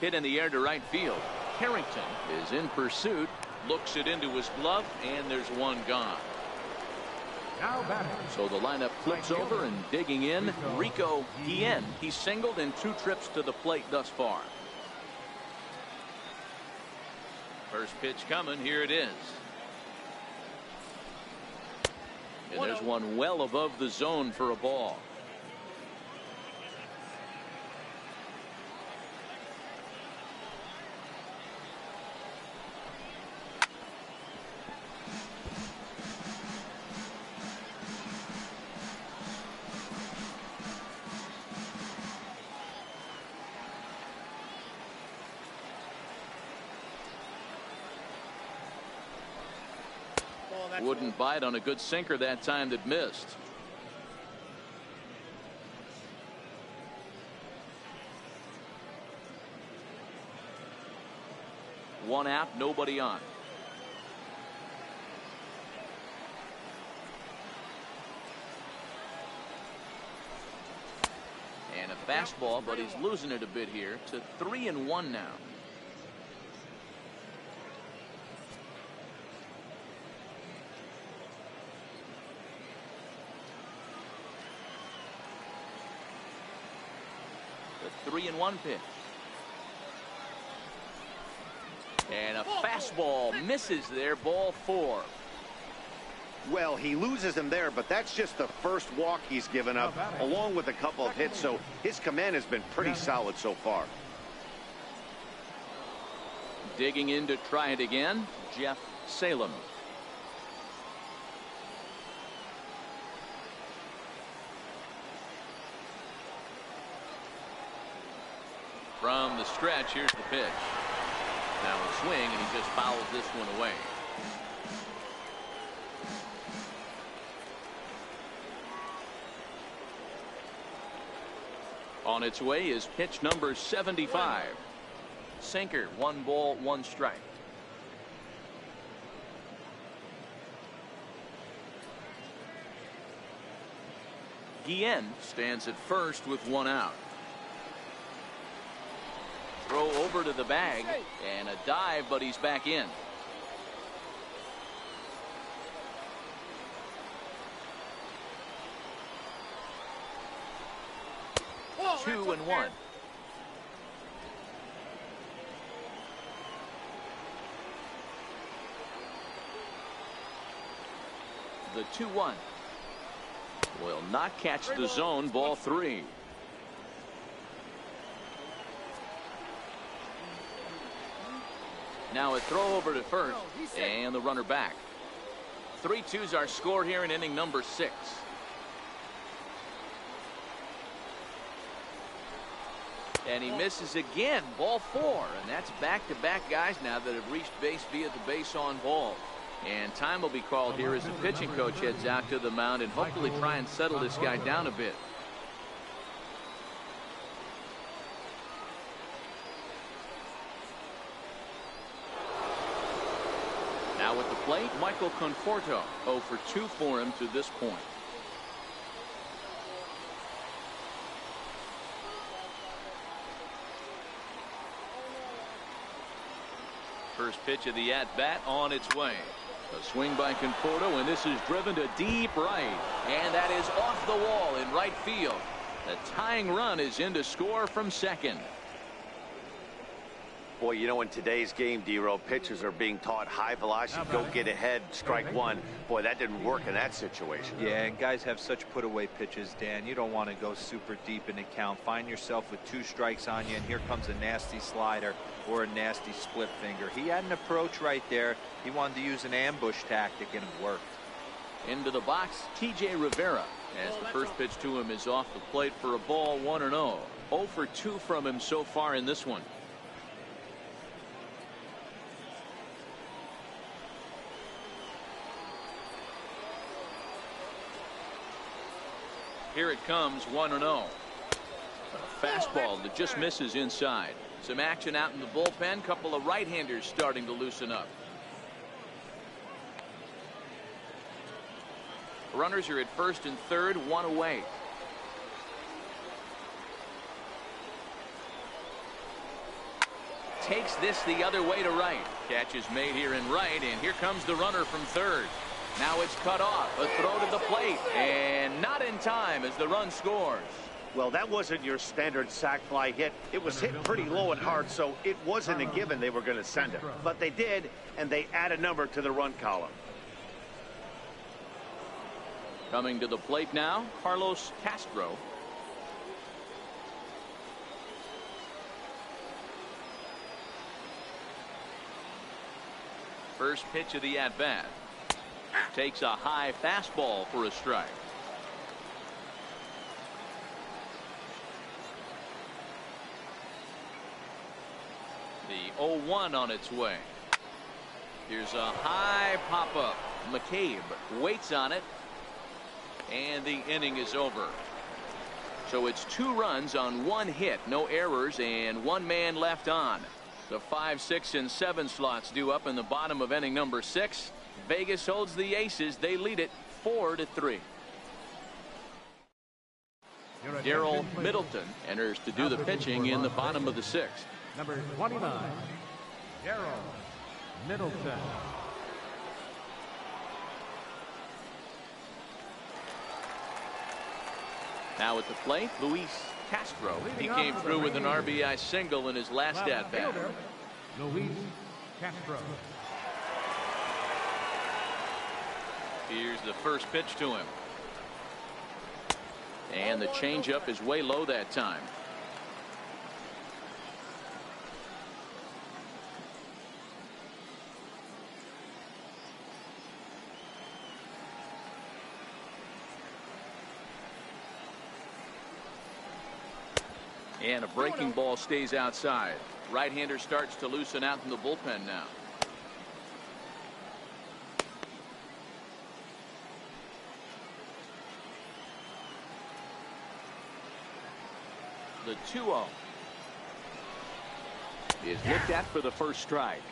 Hit in the air to right field. Carrington is in pursuit. Looks it into his glove, and there's one gone. So the lineup flips over, and digging in, Rico Guillen. He's singled in 2 trips to the plate thus far. First pitch coming. Here it is. And there's one well above the zone for a ball. Wouldn't bite on a good sinker that time that missed. One out, nobody on. And a fastball, but he's losing it a bit here to 3-1 now. The 3-1 pitch. And a fastball misses there, ball 4. Well, he loses him there, but that's just the first walk he's given up, along with a couple of hits, so his command has been pretty solid so far. Digging in to try it again, Jeff Salem. From the stretch, here's the pitch. Now a swing, and he just fouls this one away. On its way is pitch number 75. Sinker, 1 ball, 1 strike. Guillen stands at first with 1 out. Throw over to the bag and a dive, but he's back in. Whoa, 2-1. The 2-1 will not catch the zone. Ball 3. Now a throw over to first and the runner back. 3-2's our score here in inning number 6. And he misses again. Ball 4, and that's back-to-back guys now that have reached base via the base on ball. And time will be called here as the pitching coach heads out to the mound and hopefully try and settle this guy down a bit. Now at the plate, Michael Conforto. 0 for 2 for him to this point. First pitch of the at-bat on its way. A swing by Conforto, and this is driven to deep right. And that is off the wall in right field. The tying run is in to score from second. Boy, you know, in today's game, D-Row, pitchers are being taught high velocity, go get ahead, strike one. Boy, that didn't work in that situation. Yeah, and guys have such put-away pitches, Dan. You don't want to go super deep in the count. Find yourself with 2 strikes on you, and here comes a nasty slider or a nasty split finger. He had an approach right there. He wanted to use an ambush tactic, and it worked. Into the box, T.J. Rivera, as the first pitch to him is off the plate for a ball, 1-0. 0 for 2 from him so far in this one. Here it comes, 1-0. A fastball that just misses inside. Some action out in the bullpen. Couple of right-handers starting to loosen up. Runners are at first and third, 1 away. Takes this the other way to right. Catch is made here in right, and here comes the runner from third. Now it's cut off. A throw to the plate, and not in time as the run scores. Well, that wasn't your standard sac fly hit. It was hit pretty low and hard, so it wasn't a given they were going to send it. But they did, and they add a number to the run column. Coming to the plate now, Carlos Castro. First pitch of the at-bat. Takes a high fastball for a strike. The 0-1 on its way. Here's a high pop-up. McCabe waits on it, and the inning is over. So it's 2 runs on 1 hit, no errors, and 1 man left on. The 5, 6, and 7 slots due up in the bottom of inning number 6. Vegas holds the Aces. They lead it 4-3. Darryl Middleton enters to do the pitching in the bottom of the 6th. Number 29, Darryl Middleton. Now at the plate, Luis Castro. He came through with an RBI single in his last at-bat. Luis Castro. Here's the first pitch to him. And the changeup is way low that time. And a breaking ball stays outside. Right-hander starts to loosen out in the bullpen now. The 2-0 is looked at for the first strike.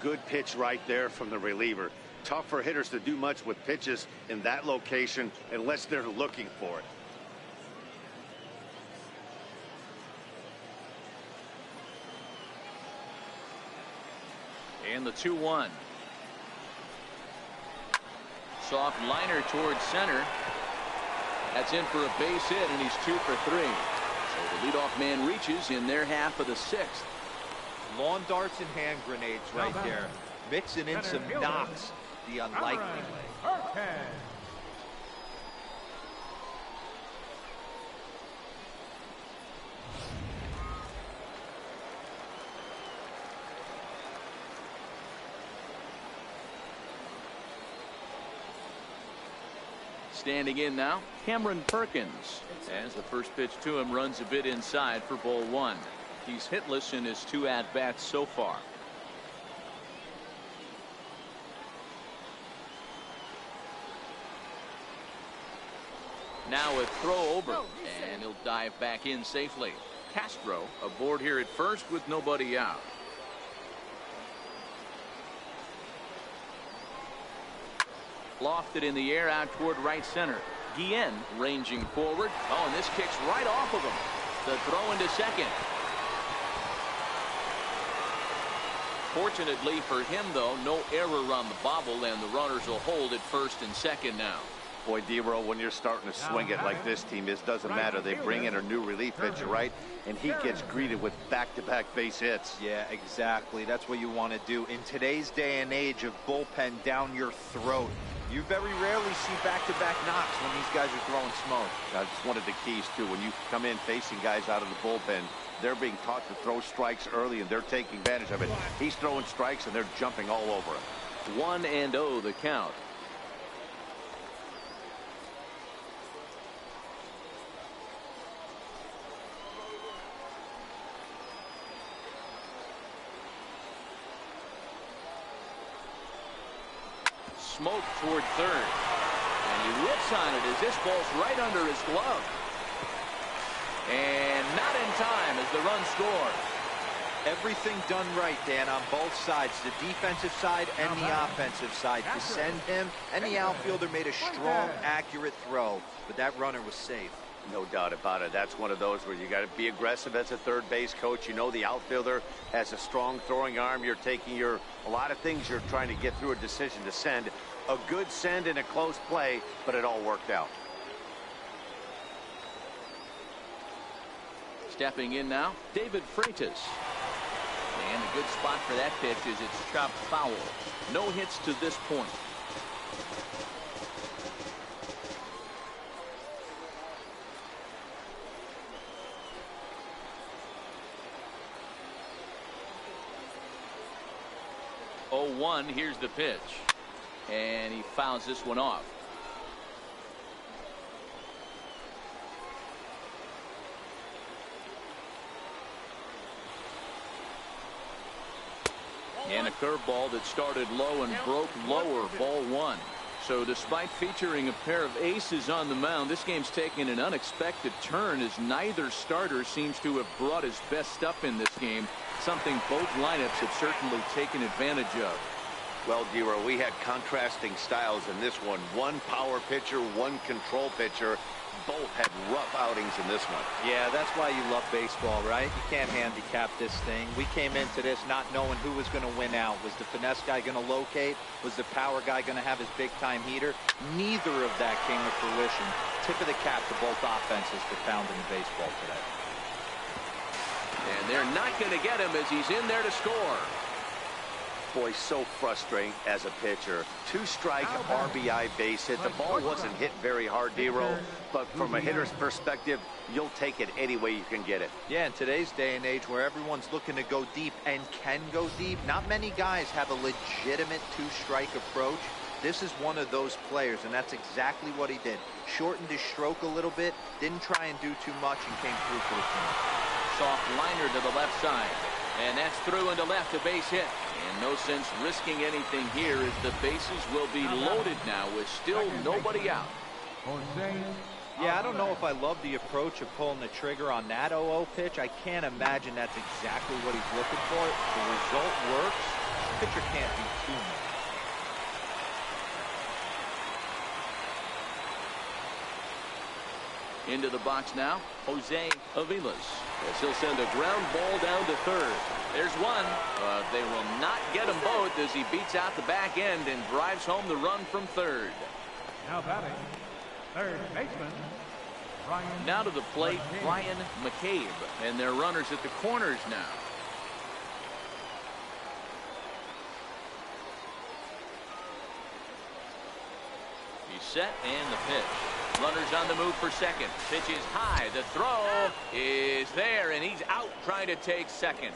Good pitch right there from the reliever. Tough for hitters to do much with pitches in that location unless they're looking for it. And the 2-1. Soft liner towards center. That's in for a base hit, and he's 2 for 3. So the leadoff man reaches in their half of the 6th. Lawn darts and hand grenades right there. Mixing in some knocks. The unlikely way. Standing in now, Cameron Perkins, as the first pitch to him runs a bit inside for ball 1. He's hitless in his 2 at-bats so far. Now a throw over, and he'll dive back in safely. Castro aboard here at first with nobody out. Lofted in the air out toward right center. Guillen ranging forward. Oh, and this kicks right off of him. The throw into second. Fortunately for him, though, no error on the bobble, and the runners will hold at first and second now. Boy, D-Row, when you're starting to swing it like this team is, doesn't matter. They bring in a new relief pitcher, right? And he gets greeted with back-to-back base hits. Yeah, exactly. That's what you want to do. In today's day and age of bullpen down your throat, you very rarely see back-to-back knocks when these guys are throwing smoke. That's one of the keys, too. When you come in facing guys out of the bullpen, they're being taught to throw strikes early, and they're taking advantage of it. He's throwing strikes, and they're jumping all over him. 1-0 the count. Smoke toward third, and he whips on it as this ball's right under his glove, and not in time as the run scored. Everything done right, Dan, on both sides, the defensive side and the offensive side. To send him, and the outfielder made a strong, accurate throw, but that runner was safe. No doubt about it. That's one of those where you got to be aggressive as a third base coach. You know the outfielder has a strong throwing arm. You're taking a lot of things you're trying to get through a decision to send. A good send in a close play, but it all worked out. Stepping in now, David Freitas. And a good spot for that pitch is it's chopped foul. No hits to this point. Here's the pitch, and he fouls this one off. And a curveball that started low and broke lower, ball 1. So despite featuring a pair of aces on the mound, this game's taken an unexpected turn as neither starter seems to have brought his best stuff in this game, something both lineups have certainly taken advantage of. Well, D-Row, we had contrasting styles in this one. One power pitcher, one control pitcher. Both had rough outings in this one. Yeah, that's why you love baseball, right? You can't handicap this thing. We came into this not knowing who was going to win out. Was the finesse guy going to locate? Was the power guy going to have his big-time heater? Neither of that came to fruition. Tip of the cap to both offenses for pounding the baseball today. And they're not going to get him as he's in there to score. Boy, so frustrating as a pitcher. 2-strike RBI base hit. The ball wasn't hit very hard, D-Row, but from a hitter's perspective, you'll take it any way you can get it. Yeah, in today's day and age where everyone's looking to go deep and can go deep, not many guys have a legitimate 2-strike approach. This is one of those players, and that's exactly what he did. Shortened his stroke a little bit, didn't try and do too much, and came through for the team. Soft liner to the left side, and that's through into left, a base hit. And no sense risking anything here as the bases will be loaded now with still nobody out. Yeah, I don't know if I love the approach of pulling the trigger on that 0-0 pitch. I can't imagine that's exactly what he's looking for. The result works. The pitcher can't be too much. Into the box now, Jose Aviles, as he'll send a ground ball down to third. There's one, but they will not get them both as he beats out the back end and drives home the run from third. Now batting, third baseman, Ryan. Now to the plate, McCabe. Ryan McCabe, and their runners at the corners now. He's set and the pitch. Runners on the move for second. Pitch is high. The throw is there, and he's out trying to take second.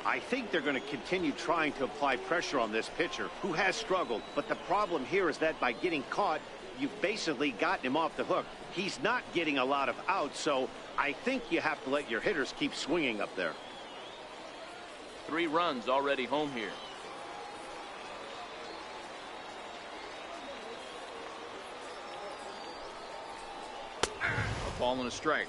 I think they're going to continue trying to apply pressure on this pitcher who has struggled. But the problem here is that by getting caught, you've basically gotten him off the hook. He's not getting a lot of outs, so I think you have to let your hitters keep swinging up there. 3 runs already home here. A ball and a strike.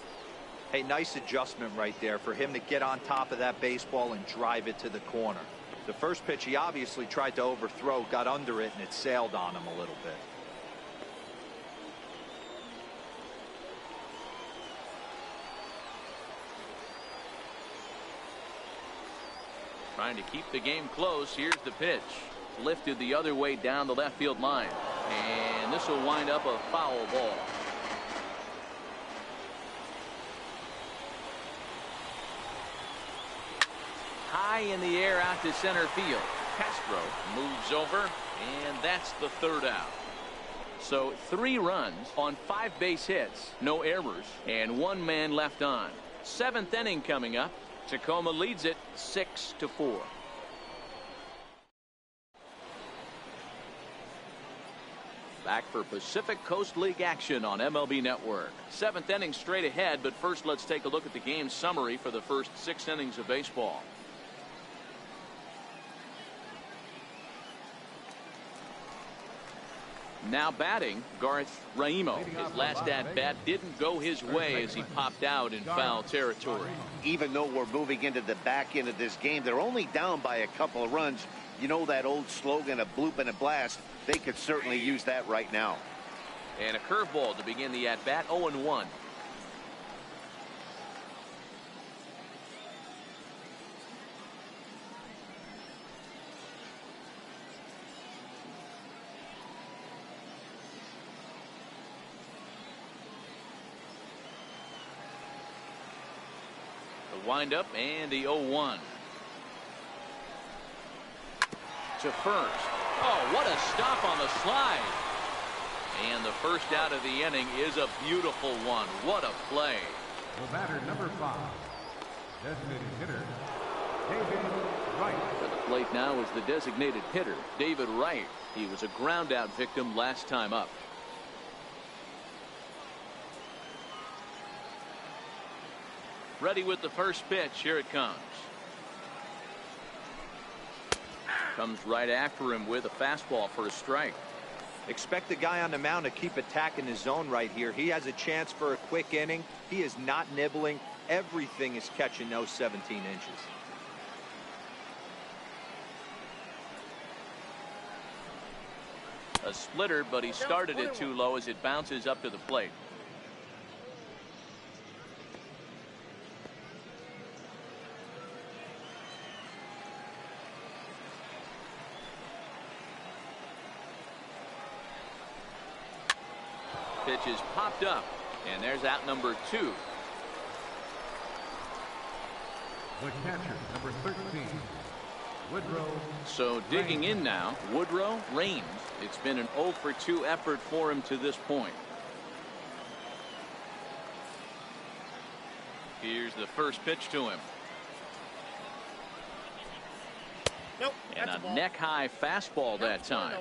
Hey, nice adjustment right there for him to get on top of that baseball and drive it to the corner. The first pitch he obviously tried to overthrow, got under it, and it sailed on him a little bit. Trying to keep the game close. Here's the pitch. Lifted the other way down the left field line. And this will wind up a foul ball. High in the air out to center field. Castro moves over, and that's the third out. So 3 runs on 5 base hits, no errors, and 1 man left on. 7th inning coming up. Tacoma leads it 6-4. Back for Pacific Coast League action on MLB Network. 7th inning straight ahead, but first let's take a look at the game summary for the first 6 innings of baseball. Now batting, Garth Raimo. His last at-bat didn't go his way as he popped out in foul territory. Even though we're moving into the back end of this game, they're only down by a couple of runs. You know that old slogan, a bloop and a blast? They could certainly use that right now. And a curveball to begin the at-bat, 0-1. Windup and the 0-1 to first. Oh, what a stop on the slide. And the first out of the inning is a beautiful one. What a play. The batter, number 5, designated hitter, David Wright. At the plate now is the designated hitter, David Wright. He was a ground out victim last time up. Ready with the first pitch. Here it comes. Comes right after him with a fastball for a strike. Expect the guy on the mound to keep attacking his zone right here. He has a chance for a quick inning. He is not nibbling. Everything is catching those 17 inches. A splitter, but he started it too low as it bounces up to the plate. Pitch is popped up, and there's out number 2. The catcher, number 13, Woodrow. So digging in now, Woodrow Raines. It's been an 0-for-2 effort for him to this point. Here's the first pitch to him. Nope. And That's a neck-high fastball that time.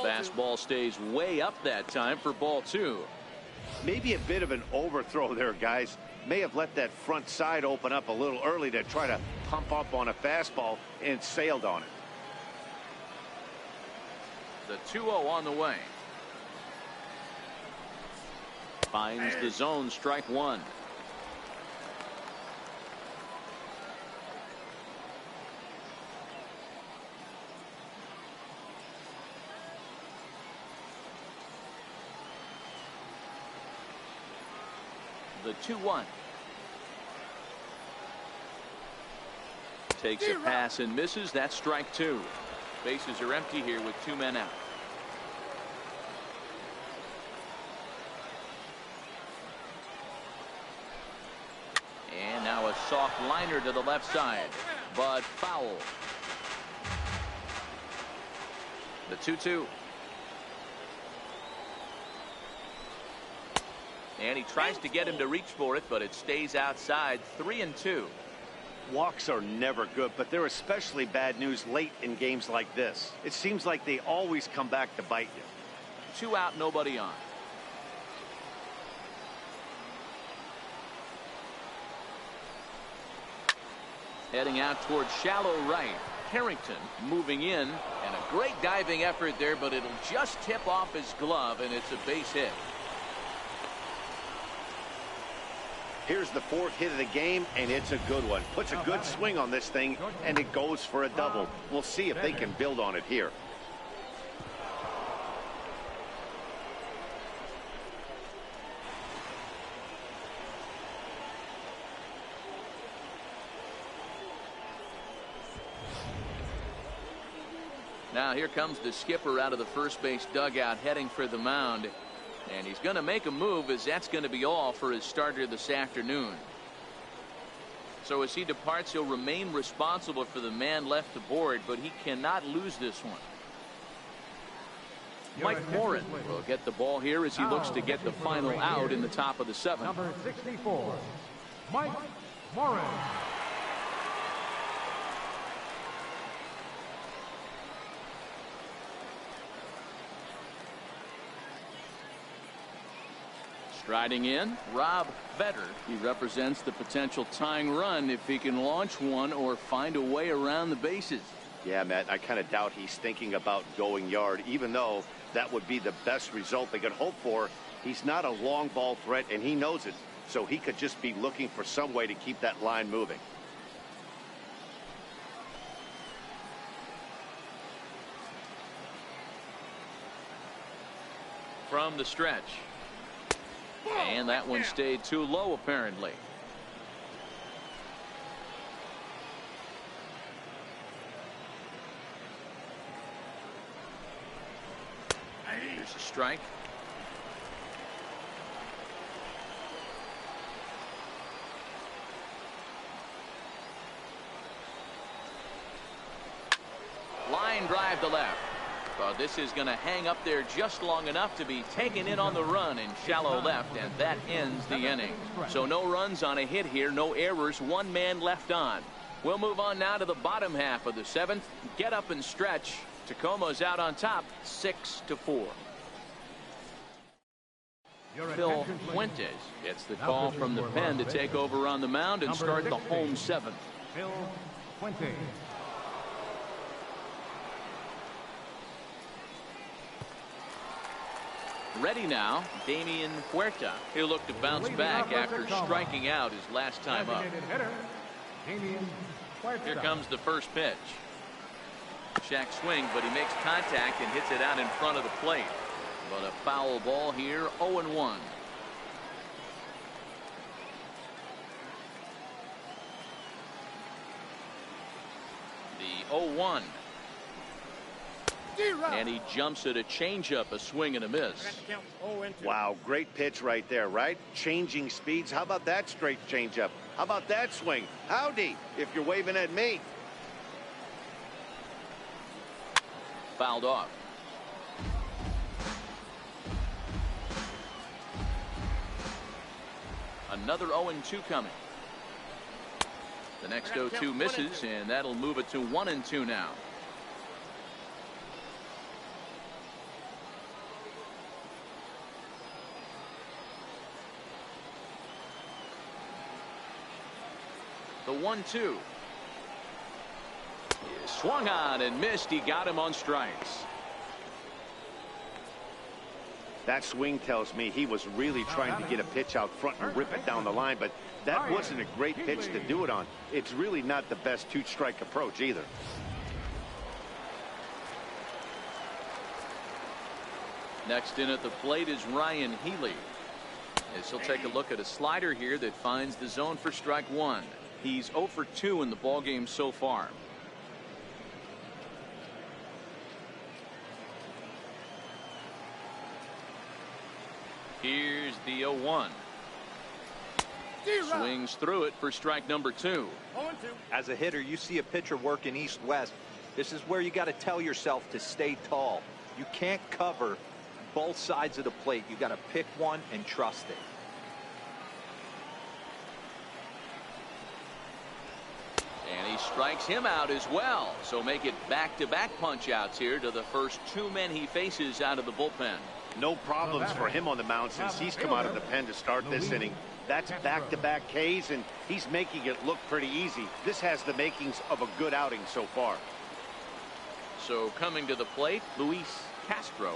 Fastball stays way up that time for ball 2. Maybe a bit of an overthrow there, guys. May have let that front side open up a little early to try to pump up on a fastball and sailed on it. The 2-0 on the way. Finds the zone, strike 1. The 2-1. Takes a pass and misses. That's strike 2. Bases are empty here with 2 men out. And now a soft liner to the left side, but foul. The 2-2. And he tries to get him to reach for it, but it stays outside. 3-2. Walks are never good, but they're especially bad news late in games like this. It seems like they always come back to bite you. 2 out, nobody on. Heading out towards shallow right. Harrington moving in, and a great diving effort there, but it'll just tip off his glove, and it's a base hit. Here's the 4th hit of the game, and it's a good one. Puts a good swing on this thing, and it goes for a double. We'll see if they can build on it here. Now here comes the skipper out of the first base dugout heading for the mound. And he's going to make a move, as that's going to be all for his starter this afternoon. So as he departs, he'll remain responsible for the man left aboard, but he cannot lose this one. Mike Morin will get the ball here as he looks to get the final out in the top of the 7th. Number 64, Mike Morin. Striding in, Rob Vetter. He represents the potential tying run if he can launch one or find a way around the bases. Yeah, Matt, I kind of doubt he's thinking about going yard, even though that would be the best result they could hope for. He's not a long ball threat, and he knows it, so he could just be looking for some way to keep that line moving. From the stretch. And that one stayed too low, apparently. Here's a strike. Line drive to left. Well, this is going to hang up there just long enough to be taken in on the run in shallow left, and that ends the inning. So no runs on a hit here, no errors, 1 man left on. We'll move on now to the bottom half of the 7th. Get up and stretch. Tacoma's out on top, 6-4. Phil Fuentes gets the call from the pen to take over on the mound and start the home 7th. Phil Fuentes. Ready now, Damian Huerta. He'll look to bounce back after striking out his last time up. Here comes the first pitch. Shack swing, but he makes contact and hits it out in front of the plate. But a foul ball here, 0-1. The 0-1. And he jumps at a changeup, a swing and a miss. Wow, great pitch right there, right? Changing speeds. How about that straight changeup? How about that swing? Howdy, if you're waving at me. Fouled off. Another 0-2 coming. The next 0-2 misses, and that'll move it to 1-2 now. The 1-2. Swung on and missed. He got him on strikes. That swing tells me he was really trying to get a pitch out front and rip it down the line, but that wasn't a great pitch to do it on. It's really not the best 2-strike approach either. Next in at the plate is Ryan Healy. As he'll take a look at a slider here that finds the zone for strike one. He's 0 for 2 in the ballgame so far. Here's the 0-1. Swings through it for strike number 2. As a hitter, you see a pitcher working east-west. This is where you got to tell yourself to stay tall. You can't cover both sides of the plate. You got to pick one and trust it. And he strikes him out as well. So make it back-to-back punch-outs here to the first 2 men he faces out of the bullpen. No problems for him on the mound since he's come out of the pen to start this inning. That's back-to-back Ks, and he's making it look pretty easy. This has the makings of a good outing so far. So coming to the plate, Luis Castro.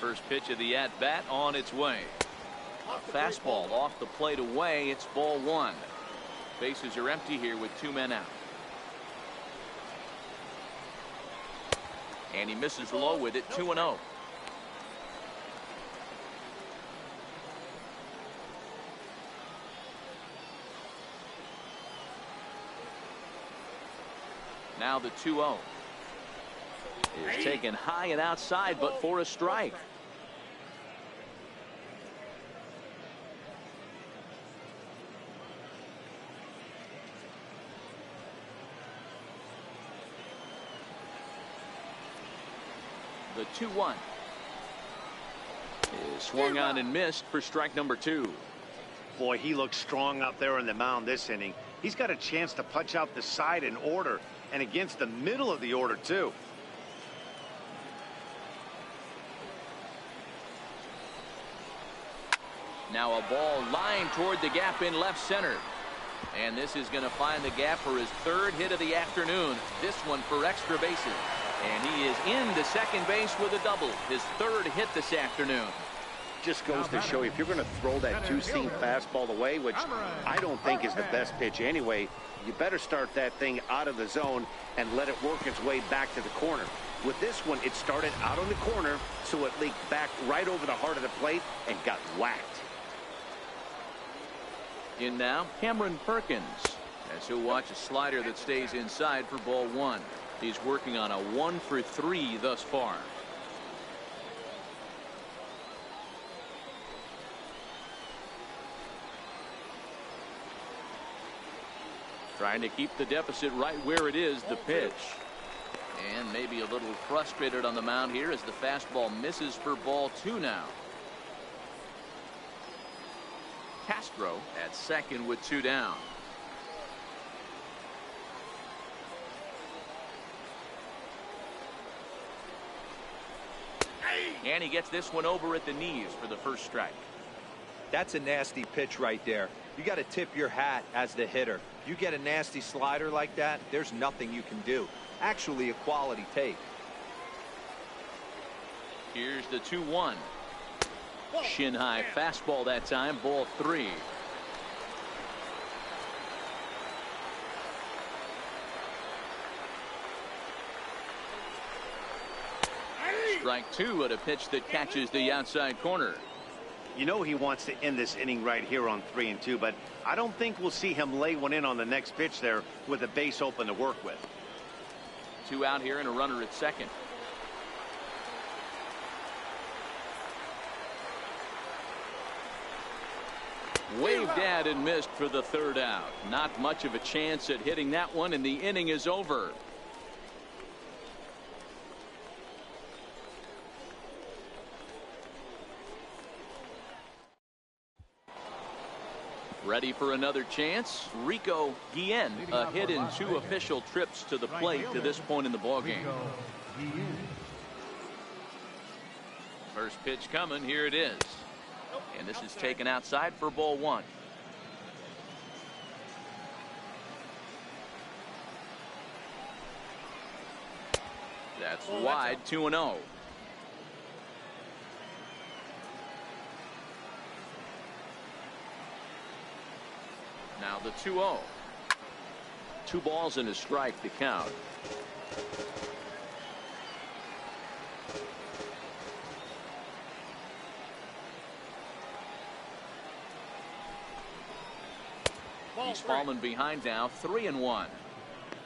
First pitch of the at-bat on its way. A fastball off the plate away. It's ball 1. Bases are empty here with 2 men out. And he misses low with it, 2-0. Now the 2-0 is taken high and outside, but for a strike. The 2-1 is swung on and missed for strike number 2. Boy, he looks strong out there on the mound this inning. He's got a chance to punch out the side in order, and against the middle of the order too. Now a ball lined toward the gap in left center. And this is going to find the gap for his 3rd hit of the afternoon. This one for extra bases. And he is into second base with a double. His 3rd hit this afternoon. Just goes to show you, if you're going to throw that two-seam fastball away, which I don't think is the best pitch anyway, you better start that thing out of the zone and let it work its way back to the corner. With this one, it started out on the corner, so it leaked back right over the heart of the plate and got whacked. In now, Cameron Perkins, as he'll watch a slider that stays inside for ball 1. He's working on a 1 for 3 thus far. Trying to keep the deficit right where it is, the pitch. And maybe a little frustrated on the mound here as the fastball misses for ball 2 now. Castro at second with 2 down. And he gets this one over at the knees for the first strike. That's a nasty pitch right there. You got to tip your hat as the hitter. You get a nasty slider like that, there's nothing you can do. Actually, a quality take. Here's the 2-1. Shin high fastball that time, ball 3. Strike 2 at a pitch that catches the outside corner. You know he wants to end this inning right here on 3-2, but I don't think we'll see him lay one in on the next pitch there with a base open to work with. 2 out here and a runner at second. Waved at and missed for the 3rd out. Not much of a chance at hitting that one, and the inning is over. Ready for another chance? Rico Guillen, a hit in 2 official trips to the plate to this point in the ballgame. First pitch coming, here it is. And this is taken outside for ball 1. That's wide, 2-0. Now the 2-0. 2 balls and a strike to count. He's fallen behind now, 3-1.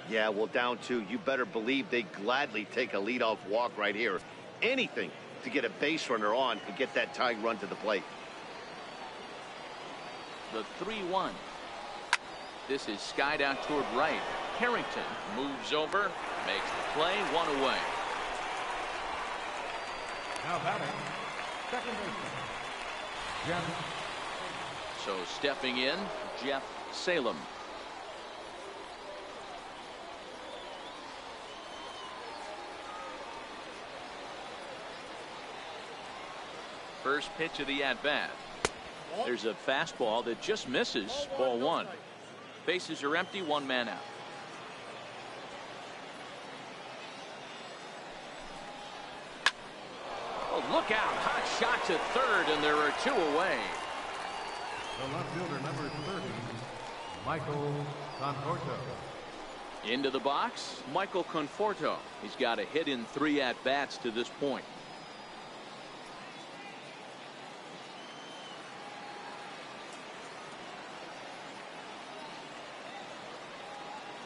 Yeah, well, down 2. You better believe they gladly take a leadoff walk right here. Anything to get a base runner on and get that tying run to the plate. The 3-1. This is skied out toward right. Harrington moves over, makes the play, 1 away. Now batting, second baseman, Jeff. So stepping in, Jeff Salem. First pitch of the at-bat. There's a fastball that just misses. Ball 1. Bases are empty, 1 man out. Oh, look out. Hot shot to third, and there are 2 away. The left fielder, number 30, Michael Conforto. Into the box, Michael Conforto. He's got a hit in 3 at-bats to this point.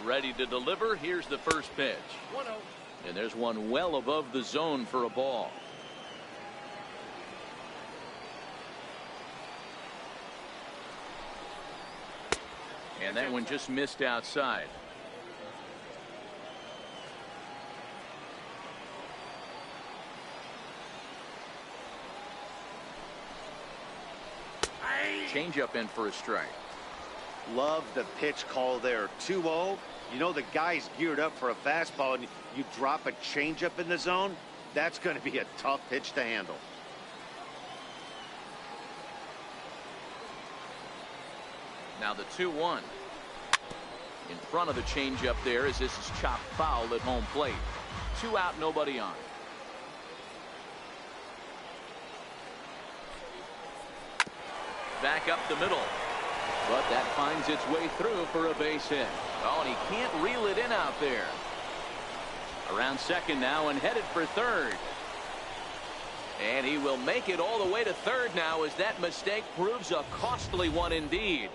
Ready to deliver. Here's the first pitch. 1-0. And there's one well above the zone for a ball. And that one just missed outside. Changeup in for a strike. Love the pitch call there. 2-0. You know the guy's geared up for a fastball, and you drop a changeup in the zone. That's going to be a tough pitch to handle. Now the 2-1. In front of the changeup there as this is chopped foul at home plate. 2 out, nobody on. Back up the middle. But that finds its way through for a base hit. Oh, and he can't reel it in out there. Around second now and headed for third. And he will make it all the way to third now as that mistake proves a costly one indeed.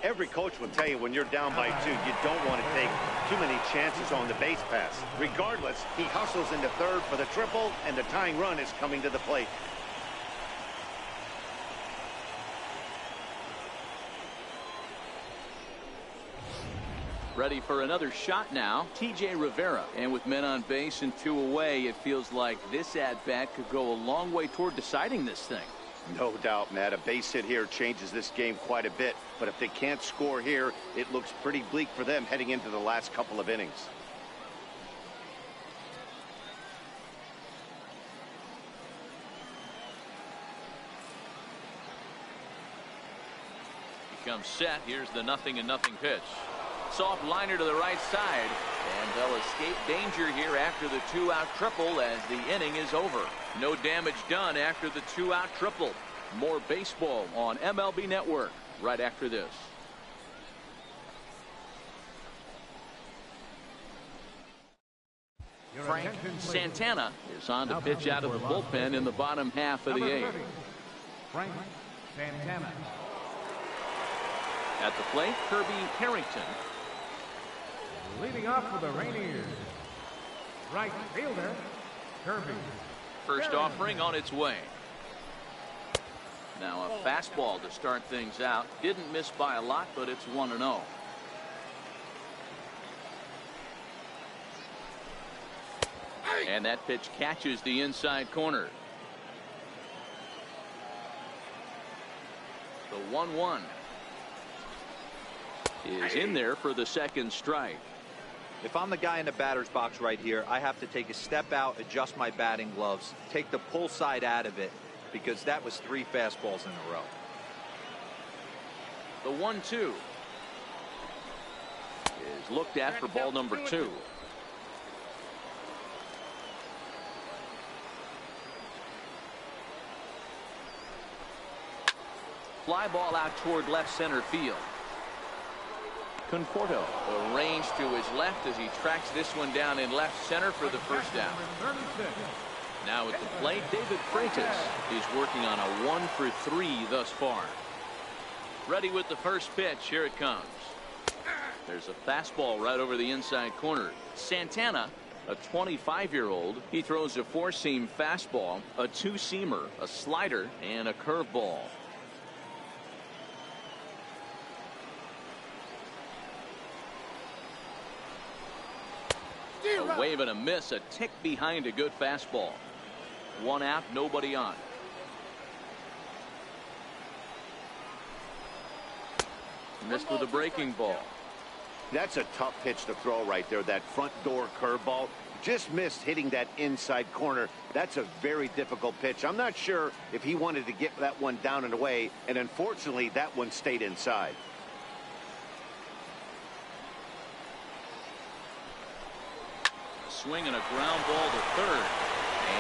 Every coach will tell you when you're down by 2, you don't want to take too many chances on the base pass. Regardless, he hustles into third for the triple, and the tying run is coming to the plate. Ready for another shot now, T.J. Rivera. And with men on base and 2 away, it feels like this at-bat could go a long way toward deciding this thing. No doubt, Matt. A base hit here changes this game quite a bit. But if they can't score here, it looks pretty bleak for them heading into the last couple of innings. He comes set. Here's the 0-0 pitch. Soft liner to the right side, and they'll escape danger here after the 2-out triple as the inning is over. No damage done after the 2-out triple. More baseball on MLB Network right after this. Frank Santana is on to pitch out of the bullpen in the bottom half of the 8th. Frank Santana. At the plate, Kirby Harrington. Leading off for the Rainiers, right fielder, Kirby. First offering on its way. Now a fastball to start things out. Didn't miss by a lot, but it's 1-0. And that pitch catches the inside corner. The 1-1 is in there for the second strike. If I'm the guy in the batter's box right here, I have to take a step out, adjust my batting gloves, take the pull side out of it, because that was 3 fastballs in a row. The 1-2 is looked at for ball number 2. Fly ball out toward left center field. Conforto arranged to his left as he tracks this one down in left center for the first down. Now at the plate, David Freitas is working on a 1 for 3 thus far. Ready with the first pitch. Here it comes. There's a fastball right over the inside corner. Santana, a 25-year-old, he throws a four-seam fastball, a two-seamer, a slider, and a curveball. A wave and a miss, a tick behind a good fastball. One out, nobody on. Missed with a breaking ball. That's a tough pitch to throw right there. That front door curveball just missed hitting that inside corner. That's a very difficult pitch. I'm not sure if he wanted to get that one down and away, and unfortunately that one stayed inside. Swing and a ground ball to third.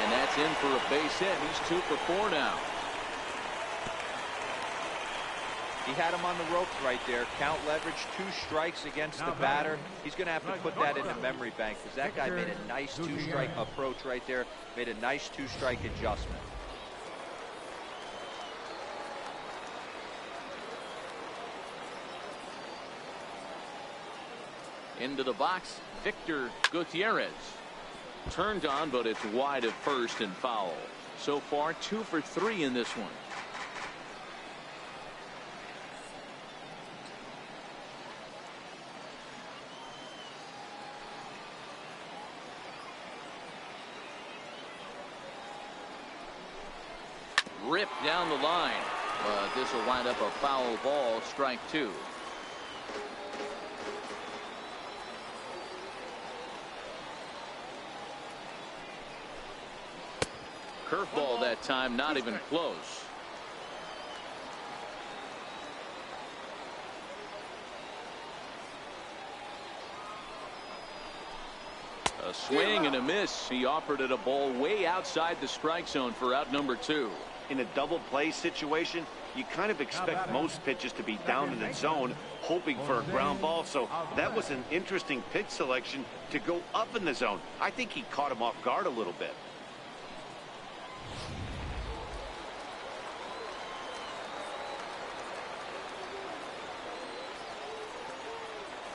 And that's in for a base hit. He's 2 for 4 now. He had him on the ropes right there. Count leverage, 2 strikes against the batter. He's going to have to put that in the memory bank because that guy made a nice 2-strike approach right there. Made a nice 2-strike adjustment. Into the box, Victor Gutierrez. Turned on, but it's wide of first and foul. So far, 2 for 3 in this one. Ripped down the line, but this will wind up a foul ball, strike 2. Curveball that time, not even close. A swing and a miss. He offered it a ball way outside the strike zone for out number 2. In a double play situation, you kind of expect most pitches to be down in the zone, hoping for a ground ball. So that was an interesting pitch selection to go up in the zone. I think he caught him off guard a little bit.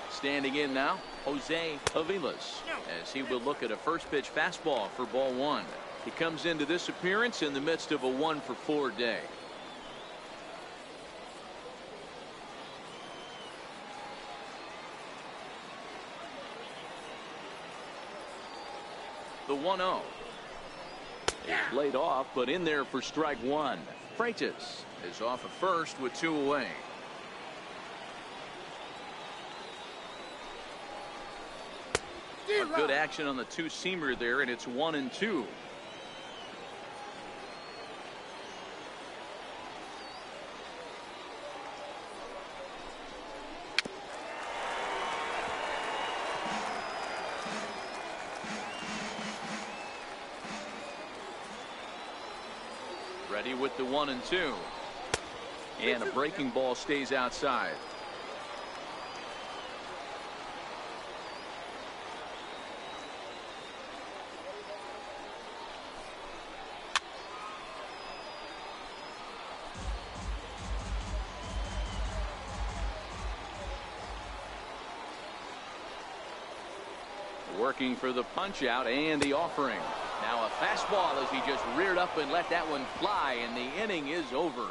Standing in now, Jose Aviles, as he will look at a first pitch fastball for ball 1. He comes into this appearance in the midst of a 1 for 4 day. The 1-0 is laid off, but in there for strike 1. Freitas is off at first with 2 away. A good action on the two-seamer there, and it's 1-2. Ready with the 1-2. And a breaking ball stays outside. Working for the punch out and the offering. Now a fastball as he just reared up and let that one fly, and the inning is over.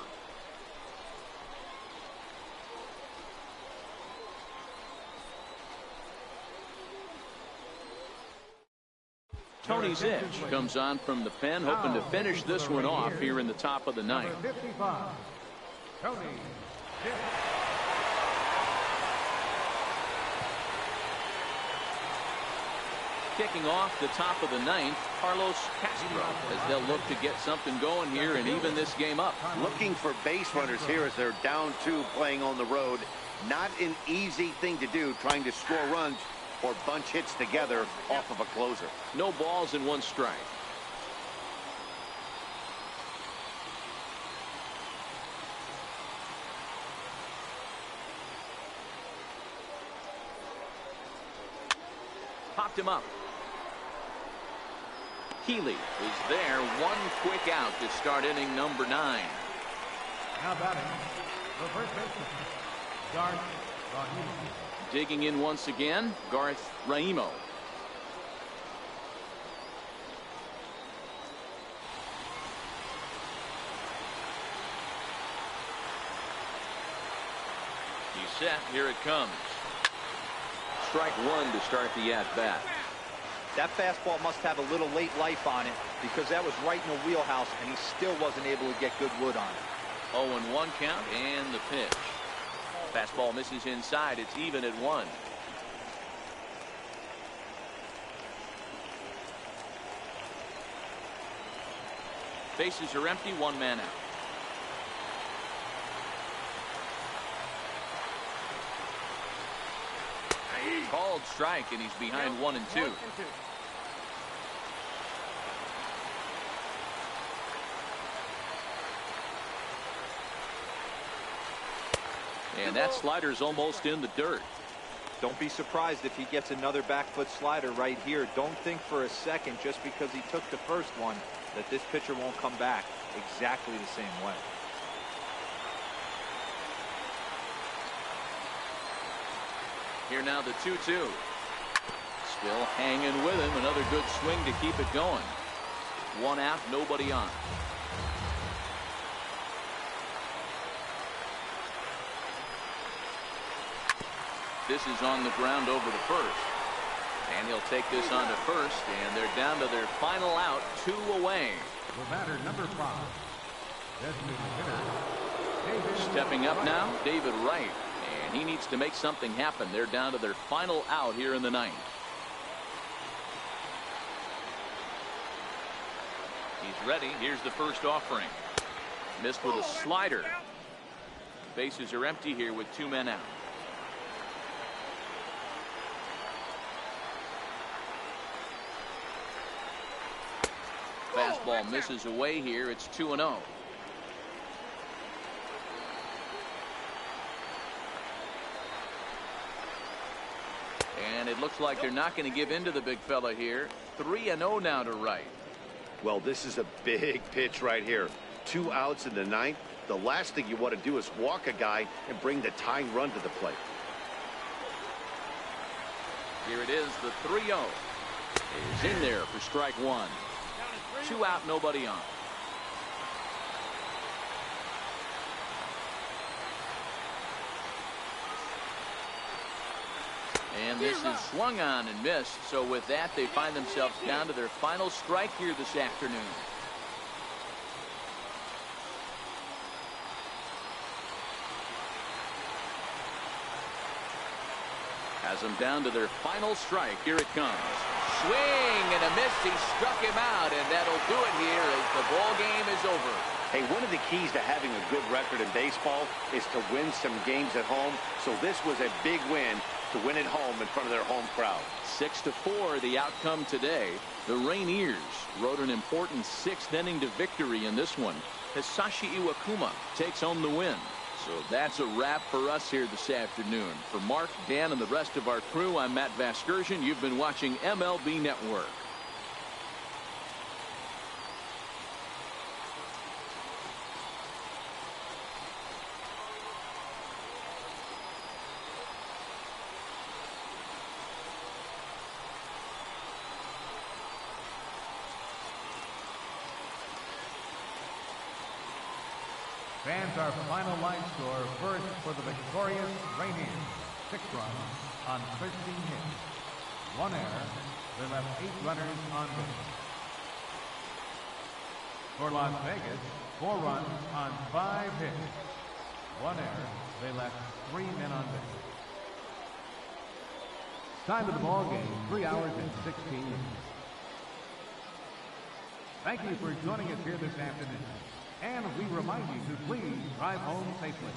Tony Zitch comes on from the pen, hoping to finish this one off here in the top of the ninth. 55, Tony Zitch. Kicking off the top of the ninth, Carlos Castro, as they'll look to get something going here and even this game up. Looking for base runners here as they're down 2 playing on the road. Not an easy thing to do, trying to score runs or bunch hits together off of a closer. No balls and 1 strike. Popped him up. Healy is there. 1 quick out to start inning number 9. Now batting, The first baseman, Garth Rahimo. Digging in once again, Garth Rahimo. He's set. Here it comes. Strike one to start the at-bat. That fastball must have a little late life on it because that was right in the wheelhouse and he still wasn't able to get good wood on it. 0-1 count and the pitch. Fastball misses inside. It's even at 1. Bases are empty. 1 man out. Called strike, and he's behind 1-2. And that slider's almost in the dirt. Don't be surprised if he gets another back foot slider right here. Don't think for a second just because he took the first one that this pitcher won't come back exactly the same way. Here now the 2-2. Still hanging with him. Another good swing to keep it going. 1 out, nobody on. This is on the ground over to first. And he'll take this on to first, and they're down to their final out, 2 away. The batter, number 5. Designated hitter, David. Stepping up now, David Wright. And he needs to make something happen. They're down to their final out here in the 9th. He's ready. Here's the first offering. Missed with a slider. Bases are empty here with 2 men out. Fastball misses away here. It's 2-0. And it looks like they're not going to give in to the big fella here. 3-0 now to Wright. Well, this is a big pitch right here. 2 outs in the 9th. The last thing you want to do is walk a guy and bring the tying run to the plate. Here it is, the 3-0. Is in there for strike 1. 2 out, nobody on. And this is swung on and missed. So with that, they find themselves down to their final strike here this afternoon. Has them down to their final strike. Here it comes. Swing and a miss. He struck him out, and that'll do it here as the ball game is over. Hey, one of the keys to having a good record in baseball is to win some games at home. So this was a big win to win at home in front of their home crowd. 6-4 the outcome today. The Rainiers rode an important 6th inning to victory in this one. Hisashi Iwakuma takes home the win. So that's a wrap for us here this afternoon. For Mark, Dan, and the rest of our crew, I'm Matt Vasgersian. You've been watching MLB Network. Fans, our final line score. First for the victorious Rainiers. 6 runs on 13 hits. 1 error. They left 8 runners on base. For Las Vegas, 4 runs on 5 hits. 1 error. They left 3 men on base. Time of the ball game, 3 hours and 16 minutes. Thank you for joining us here this afternoon. And we remind you to please drive home safely.